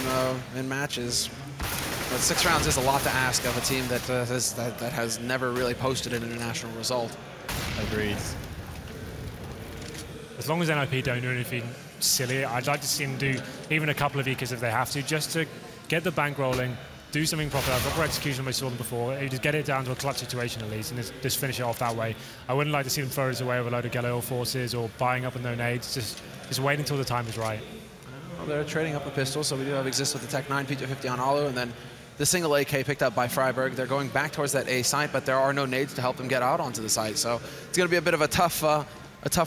S1: in matches. But 6 rounds is a lot to ask of a team that has never really posted an international result.
S3: Agreed.
S2: As long as NiP don't do anything silly, I'd like to see them do even a couple of EKs if they have to, just to get the bank rolling, do something proper execution we saw them before, just get it down to a clutch situation at least, and just finish it off that way. I wouldn't like to see them throw this away with a load of Galil forces or buying up with no nades. Just wait until the time is right.
S1: Well, they're trading up a pistol, so we do have Xizt with the Tech 9, P250 on Allu, and then the single AK picked up by Friberg. They're going back towards that A site, but there are no nades to help them get out onto the site. So it's going to be a bit of a tough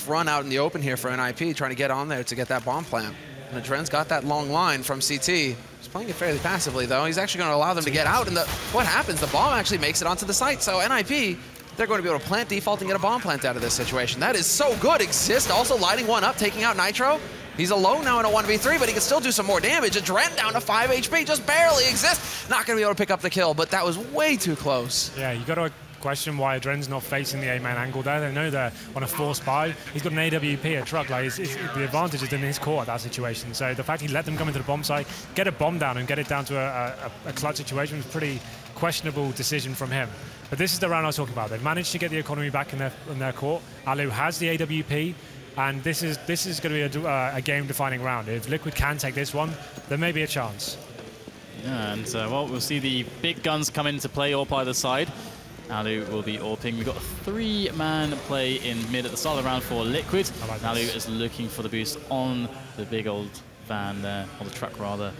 S1: run out in the open here for NiP, trying to get on there to get that bomb plant. And adreN's got that long line from CT. He's playing it fairly passively, though. He's actually going to allow them to get out, and what happens? The bomb actually makes it onto the site. So NiP, they're going to be able to plant default and get a bomb plant out of this situation. That is so good. Xizt also lighting one up, taking out Nitro. He's alone now in a 1v3, but he can still do some more damage. adreN down to 5 HP, just barely. Xizt not going to be able to pick up the kill, but that was way too close.
S2: Yeah, you got to question why adreN's not facing the A-man angle there. They know they're on a forced buy. He's got an AWP, a truck. Like, the advantage is in his core at that situation. So the fact he let them come into the bomb site, get a bomb down and get it down to a clutch situation was a pretty questionable decision from him. But this is the round I was talking about. They've managed to get the economy back in their court. Allu has the AWP. And this is going to be a game-defining round. If Liquid can take this one, there may be a chance.
S3: Yeah, and well, we'll see the big guns come into play AWP either side. Allu will be AWPing. We've got a 3-man play in mid at the start of the round for Liquid. Like Allu is looking for the boost on the big old van there, or the truck rather.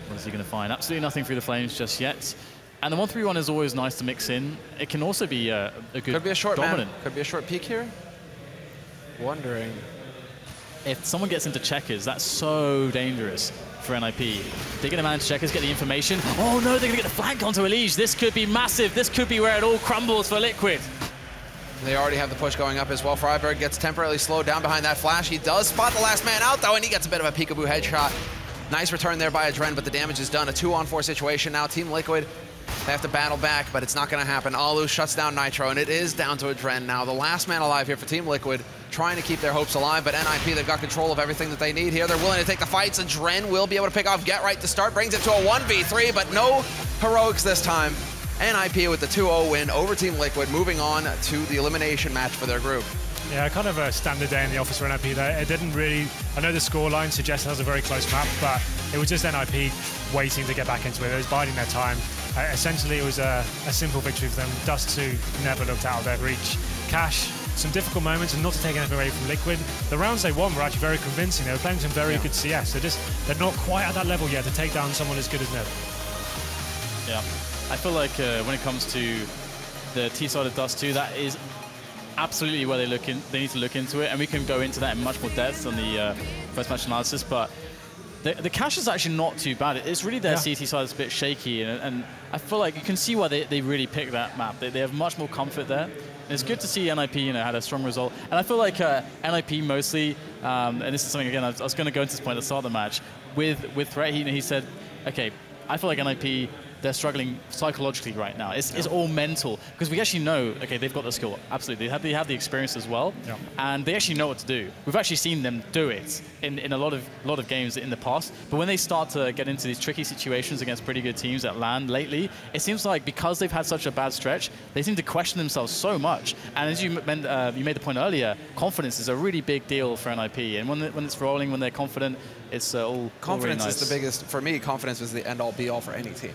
S3: What is he going to find? Absolutely nothing through the flames just yet. And the 1-3-1 is always nice to mix in. It can also be a good
S1: Could be a short
S3: dominant.
S1: Man. Could be a short peek here. Wondering.
S3: If someone gets into checkers, that's so dangerous for NiP. They're going to manage checkers, get the information. Oh no, they're going to get the flank onto EliGE. This could be massive. This could be where it all crumbles for Liquid.
S1: They already have the push going up as well. Friberg gets temporarily slowed down behind that flash. He does spot the last man out, though, and he gets a bit of a peekaboo headshot. Nice return there by adreN, but the damage is done. A 2-on-4 situation now. Team Liquid They have to battle back, but it's not going to happen. Allu shuts down Nitro, and it is down to adreN now. The last man alive here for Team Liquid, trying to keep their hopes alive, but NiP, they've got control of everything that they need here. They're willing to take the fights, and adreN will be able to pick off GetRight to start. Brings it to a 1v3, but no heroics this time. NiP with the 2-0 win over Team Liquid, moving on to the elimination match for their group.
S2: Yeah, kind of a standard day in the office for NiP there. It didn't really, I know the scoreline suggests it has a very close map, but it was just NiP waiting to get back into it. It was biding their time. Essentially, it was a simple victory for them. Dust2 never looked out of their reach. Cash, some difficult moments, and not to take anything away from Liquid. The rounds they won were actually very convincing. They were playing some very good CS. They're not quite at that level yet to take down someone as good as NiP.
S3: Yeah, I feel like when it comes to the T side of Dust2, that is absolutely where they need to look into it, and we can go into that in much more depth on the first match analysis, but the cash is actually not too bad. It's really their CT side that's a bit shaky, and I feel like you can see why they really picked that map. They have much more comfort there. And it's good to see NiP, had a strong result. And I feel like NiP mostly, and this is something, again, I was going to go into this point at the start of the match, with Threat, he said, okay, I feel like NiP, they're struggling psychologically right now. It's all mental, because we actually know, okay, they've got the skill, absolutely. They have the experience as well, and they actually know what to do. We've actually seen them do it in a lot of games in the past, but when they start to get into these tricky situations against pretty good teams at LAN lately, it seems like because they've had such a bad stretch, they seem to question themselves so much. And as you made the point earlier, confidence is a really big deal for NiP, and when it's rolling, when they're confident, it's all
S1: confidence
S3: all really nice.
S1: is the biggest, for me, confidence is the end-all be-all for any team.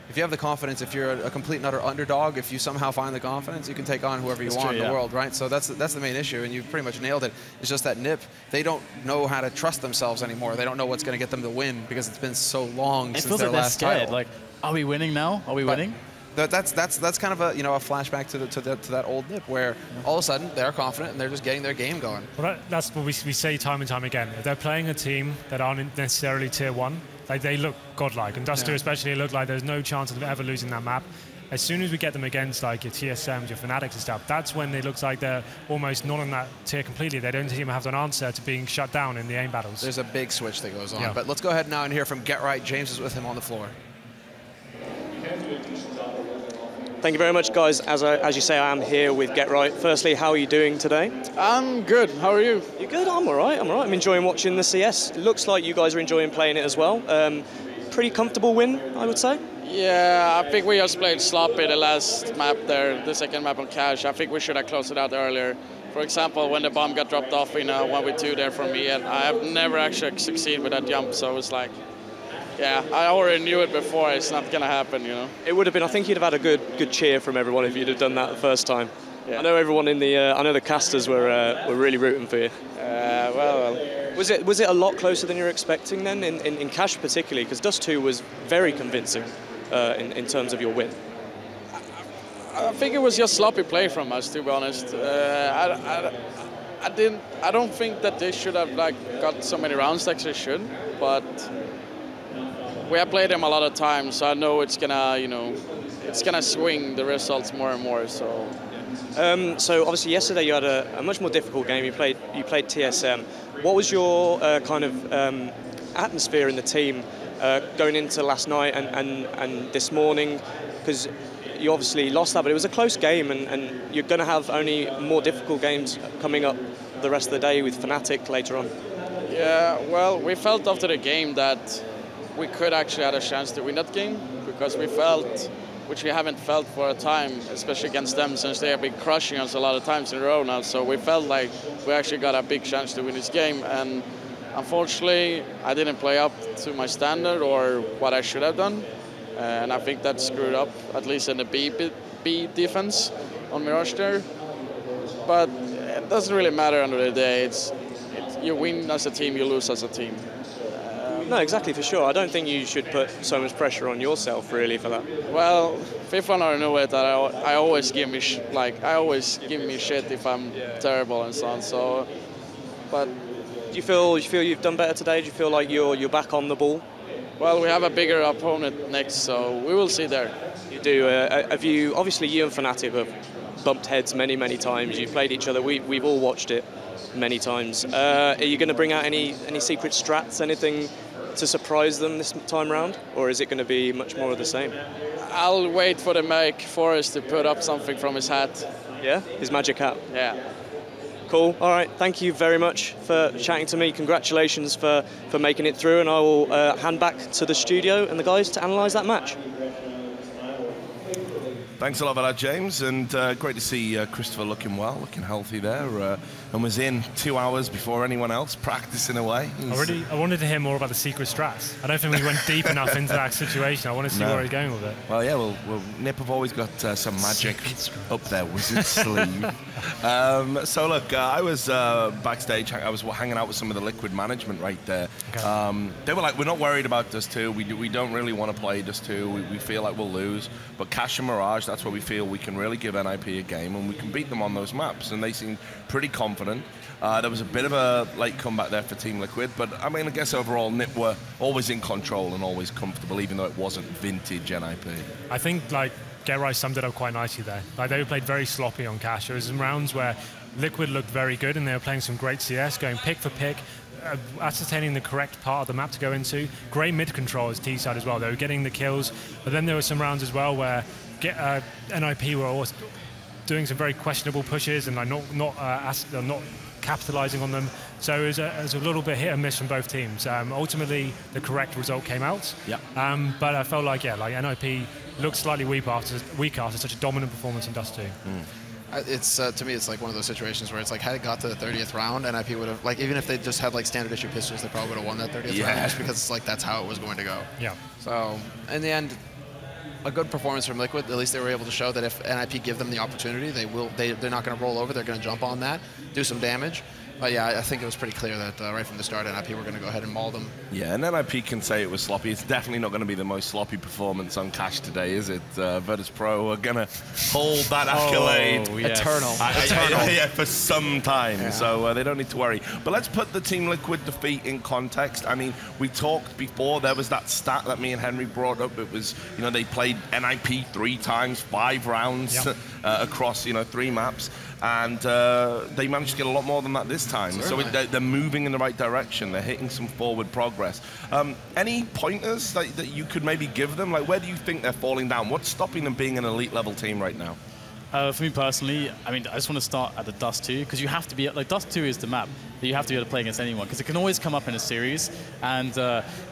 S1: If you have the confidence, if you're a complete and utter underdog, if you somehow find the confidence, you can take on whoever you want in the world, right? So that's the main issue, and you've pretty much nailed it. It's just that NiP, they don't know how to trust themselves anymore. They don't know what's going to get them the win because it's been so long since their last title.
S3: Like, are we winning now? Are we winning?
S1: That's kind of a a flashback to that old NiP where all of a sudden they're confident and they're just getting their game going.
S2: Well, that's what we say time and time again. If they're playing a team that aren't necessarily tier 1, they look godlike, and Dust2 especially look like there's no chance of them ever losing that map. As soon as we get them against like your TSMs, your Fanatics and stuff, that's when it looks like they're almost not on that tier completely. They don't even have an answer to being shut down in the aim battles.
S1: There's a big switch that goes on. But let's go ahead now and hear from GetRight. James is with him on the floor.
S4: Thank you very much, guys. As you say, I am here with GetRight. Firstly, how are you doing today?
S5: I'm good. How are you?
S4: You're good? I'm all right. I'm enjoying watching the CS. It looks like you guys are enjoying playing it as well. Pretty comfortable win, I would say.
S5: Yeah, I think we just played sloppy the last map there, the second map on Cash. I think we should have closed it out earlier. For example, when the bomb got dropped off in a 1v2 there from me, and I have never actually succeeded with that jump, so it was like, yeah, I already knew it before. It's not gonna happen,
S4: It would have been. I think you'd have had a good cheer from everyone if you'd have done that the first time.
S5: Yeah.
S4: I know everyone in the. I know the casters were really rooting for you.
S5: Well.
S4: Was it a lot closer than you were expecting then in Cash particularly? Because Dust2 was very convincing in terms of your win.
S5: I think it was just sloppy play from us, to be honest. I don't think that they should have got so many rounds that they should, but. We have played them a lot of times, so I know it's gonna, it's gonna swing the results more and more. So,
S4: so obviously yesterday you had a much more difficult game. You played TSM. What was your kind of atmosphere in the team going into last night and this morning? Because you obviously lost that, but it was a close game, and you're going to have only more difficult games coming up the rest of the day with Fnatic later on.
S5: Yeah, well, we felt after the game that we could actually have a chance to win that game, because we felt, which we haven't felt for a time, especially against them, since they have been crushing us a lot of times in a row now. So we felt like we actually got a big chance to win this game, and unfortunately I didn't play up to my standard or what I should have done, and I think that screwed up, at least in the B defense on Mirage there. But it doesn't really matter end of the day. You win as a team, you lose as a team.
S4: No, exactly, for sure. I don't think you should put so much pressure on yourself, really, for that.
S5: Well, FIFA already know it that I always give me shit if I'm terrible and so on. So, but
S4: do you feel you've done better today? Do you feel like you're back on the ball?
S5: Well, we have a bigger opponent next, so we will see there.
S4: You do. Have you? Obviously, you and Fnatic have bumped heads many times. You've played each other. We've all watched it many times. Are you going to bring out any secret strats? Anything to surprise them this time round, or is it going to be much more of the same?
S5: I'll wait for the Make Forrest to put up something from his hat.
S4: Yeah, his magic hat.
S5: Yeah.
S4: Cool. All right. Thank you very much for chatting to me. Congratulations for making it through, and I will hand back to the studio and the guys to analyse that match.
S6: Thanks a lot for that, James, and great to see Christopher looking well, looking healthy there, and was in 2 hours before anyone else, practicing away.
S2: I wanted to hear more about the secret strats. I don't think we went deep enough into that situation. I want to see where he's going with it.
S6: Well, yeah, well NiP have always got some magic up their wizard sleeve. So look, I was backstage. I was hanging out with some of the Liquid management right there. Okay. They were like, we're not worried about Dust 2. We don't really want to play Dust 2. We feel like we'll lose. But Cash and Mirage, that's where we feel we can really give NiP a game, and we can beat them on those maps. And they seemed pretty confident. There was a bit of a late comeback there for Team Liquid, but I mean, I guess overall NiP were always in control and always comfortable, even though it wasn't vintage NiP.
S2: I think like Gerai summed it up quite nicely there. Like they played very sloppy on Cash. There was some rounds where Liquid looked very good and they were playing some great CS, going pick for pick, ascertaining the correct part of the map to go into. Great mid control as T side as well. They were getting the kills, but then there were some rounds as well where NiP were always doing some very questionable pushes and like not capitalizing on them. So it was a little bit hit and miss from both teams. Ultimately, the correct result came out.
S6: Yeah.
S2: But I felt like NiP looked slightly weak after such a dominant performance in Dust 2.
S1: It's to me, it's like one of those situations where it's like, had it got to the 30th round, NiP would have, like, even if they just had like standard issue pistols, they probably would have won that 30th round, just because it's like that's how it was going to go.
S2: Yeah.
S1: So in the end, a good performance from Liquid. At least they were able to show that if NiP give them the opportunity, they're not going to roll over. They're going to jump on that, do some damage. But yeah, I think it was pretty clear that right from the start, NiP were going to go ahead and maul them. Yeah,
S6: and NiP can say it was sloppy. It's definitely not going to be the most sloppy performance on Cash today, is it? Virtus.pro are going to hold that accolade.
S3: Yes.
S1: Eternal.
S6: Yeah, for some time. Yeah. So they don't need to worry. But let's put the Team Liquid defeat in context. I mean, we talked before. There was that stat that me and Henry brought up. It was, they played NiP 3 times, 5 rounds across, 3 maps. And they managed to get a lot more than that this time. Certainly. So they're moving in the right direction. They're hitting some forward progress. Any pointers that you could maybe give them? Like, where do you think they're falling down? What's stopping them being an elite level team right now?
S3: For me personally, I mean, I just want to start at the Dust 2, because you have to be, like, Dust 2 is the map that you have to be able to play against anyone, because it can always come up in a series. And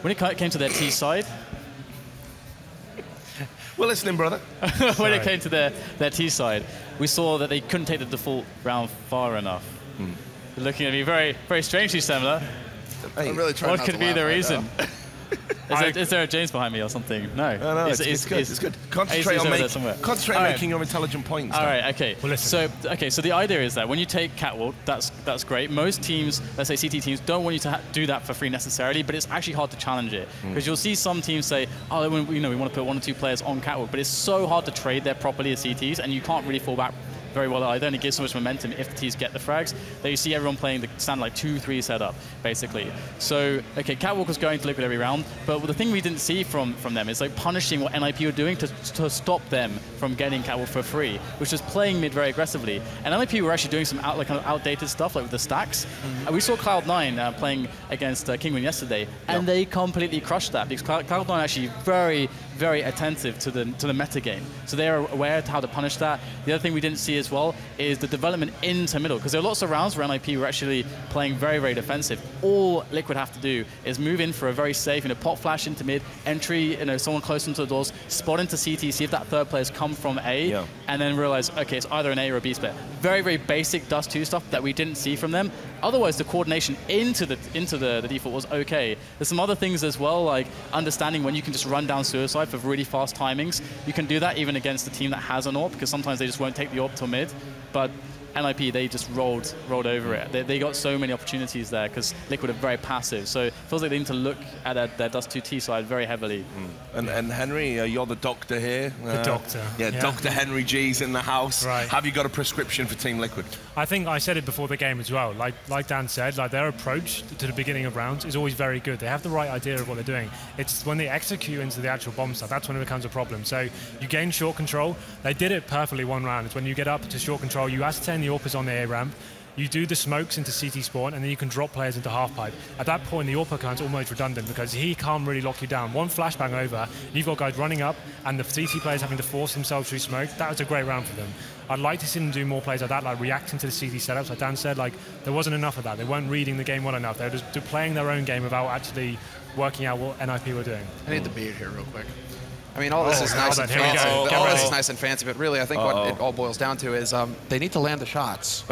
S3: when it came to their T side,
S6: we're listening, brother.
S3: When it came to their T side, we saw that they couldn't take the default round far enough. Looking at me very, very strangely similar.
S1: I'm really trying
S3: what could be the reason? Is there a James behind me or something? No.
S6: It's good. It's good. Concentrate on making your intelligent points.
S3: All right. Okay. Well, so the idea is that when you take Catwalk, that's great. Most teams, let's say CT teams, don't want you to do that for free necessarily, but it's actually hard to challenge it, because you'll see some teams say, oh, we want to put 1 or 2 players on Catwalk, but it's so hard to trade there properly as CTs, and you can't really fall back very well either, and it gives so much momentum if the teams get the frags that you see everyone playing the standard like 2-3 setup, basically. So, Catwalk was going to Liquid every round, but the thing we didn't see from them is like punishing what NiP were doing to stop them from getting Catwalk for free, which was playing mid very aggressively. And NiP were actually doing some kind of outdated stuff, like with the stacks. And we saw Cloud9 playing against Kinguin yesterday, and they completely crushed that, because Cloud9 actually very, very attentive to the meta game. So they are aware of how to punish that. The other thing we didn't see as well is the development into middle, because there are lots of rounds where NiP were actually playing very, very defensive. All Liquid have to do is move in for a very safe, pop flash into mid, entry, someone close into the doors, spot into CT, see if that third player's come from A, and then realize, okay, it's either an A or a B split. Very, very basic Dust 2 stuff that we didn't see from them. Otherwise, the coordination into the default was okay. There's some other things as well, like understanding when you can just run down suicide for really fast timings. You can do that even against a team that has an AWP, because sometimes they just won't take the AWP till mid. But NiP, they just rolled over it. They got so many opportunities there because Liquid are very passive. So it feels like they need to look at their Dust 2 T side very heavily.
S6: And Henry, you're the doctor here.
S2: The doctor.
S6: Yeah, Dr. Henry G's in the house.
S2: Right.
S6: Have you got a prescription for Team Liquid?
S2: I think I said it before the game as well. Like Dan said, their approach to the beginning of rounds is always very good. They have the right idea of what they're doing. It's when they execute into the actual bomb stuff, that's when it becomes a problem. So you gain short control. They did it perfectly one round. It's when you get up to short control, you ascertain the AWP is on the A ramp. you do the smokes into CT spawn, and then you can drop players into half pipe. At that point, the AWP account's almost redundant because he can't really lock you down. One flashbang over, you've got guys running up, and the CT players having to force themselves through smoke. That was a great round for them. I'd like to see them do more plays like that, like reacting to the CT setups. Like Dan said, like there wasn't enough of that. They weren't reading the game well enough. They were just playing their own game without actually working out what NiP were doing.
S1: I need the beard here real quick. I mean, all this is nice and fancy. All this is nice and fancy, but really, I think what it all boils down to is they need to land the shots.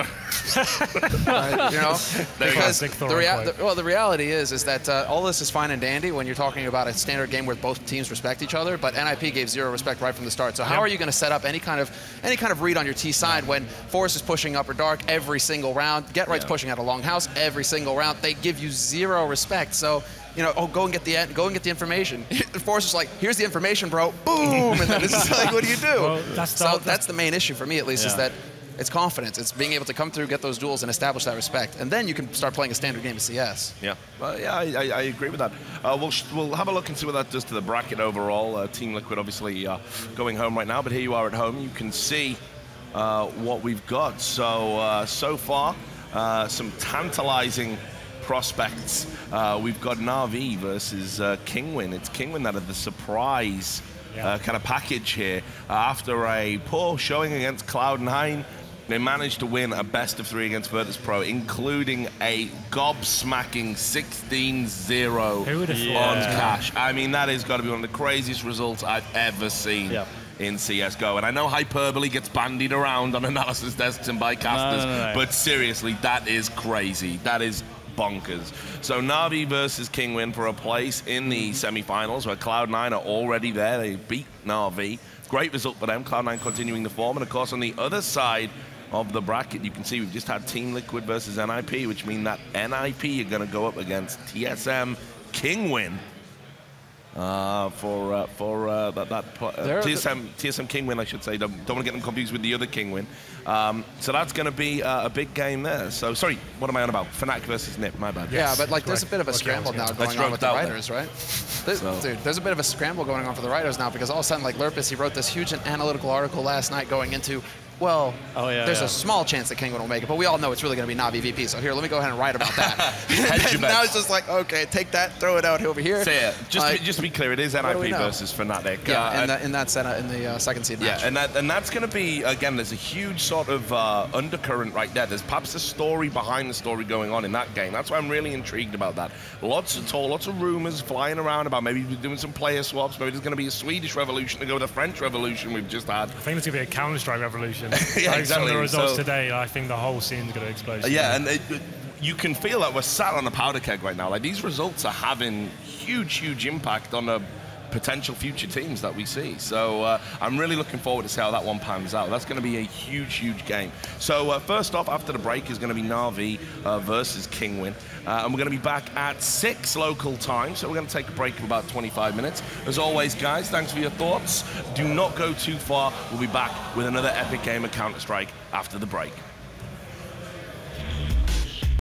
S1: Right, you know, because the reality is that all this is fine and dandy when you're talking about a standard game where both teams respect each other. But NiP gave zero respect right from the start. So how are you going to set up any kind of read on your T side when Force is pushing upper dark every single round, Get Right's pushing out a long house every single round? They give you zero respect. So, you know, go and get the information. The Force is like, here's the information, bro. Boom, and then it's just like, what do you do?
S2: Well,
S1: that's the main issue for me, at least, is that it's confidence. It's being able to come through, get those duels, and establish that respect, and then you can start playing a standard game of CS.
S6: Yeah, well, yeah, I agree with that. We'll have a look and see what that does to the bracket overall. Team Liquid obviously going home right now, but here you are at home. You can see what we've got. So far, some tantalizing prospects. We've got Na'Vi versus Kinguin. It's Kinguin that are the surprise kind of package here. After a poor showing against Cloud9, they managed to win a best of 3 against Virtus.pro, including a gobsmacking 16-0 on Cash. I mean, that has got to be one of the craziest results I've ever seen. In CSGO. And I know hyperbole gets bandied around on analysis desks and by casters, but seriously, that is crazy. That is bonkers. So Na'Vi versus Kinguin for a place in the semi-finals where Cloud9 are already there. They beat Na'Vi. Great result for them. Cloud9 continuing the form. And of course, on the other side of the bracket, you can see we've just had Team Liquid versus NiP, which means that NiP are going to go up against TSM Kinguin. TSM Kinguin, I should say. Don't want to get them confused with the other Kinguin. So that's going to be a big game there. So, sorry, what am I on about? Fnatic versus NiP, my bad.
S1: Yeah, but like there's a bit of a scramble now going on with the writers, right? Dude, there's a bit of a scramble going on for the writers now because all of a sudden, like Lurpus, he wrote this huge analytical article last night going into, well, there's a small chance that Kinguin will make it, but we all know it's really going to be Na'Vi VP. So here, let me go ahead and write about that. Now it's just like, okay, take that, throw it out over here.
S6: So yeah, just to be clear, it is NiP versus Fnatic.
S1: Yeah, in the second seed match.
S6: Yeah, and that's going to be, again, there's a huge sort of undercurrent right there. There's perhaps a story behind the story going on in that game. That's why I'm really intrigued about that. Lots of rumors flying around about maybe doing some player swaps. Maybe there's going to be a Swedish revolution to go with the French revolution we've just had.
S2: I think there's going to be a Counter-Strike revolution.
S6: Yeah, exactly.
S2: Some of the results today, I think the whole scene's going to explode.
S6: Yeah, and you can feel that we're sat on a powder keg right now. Like, these results are having huge impact on the potential future teams that we see. So I'm really looking forward to see how that one pans out. That's going to be a huge game. So first off, after the break, is going to be Na'Vi versus Kinguin. And we're going to be back at 6 local time. So we're going to take a break of about 25 minutes. As always, guys, thanks for your thoughts. Do not go too far. We'll be back with another epic game of Counter-Strike after the break.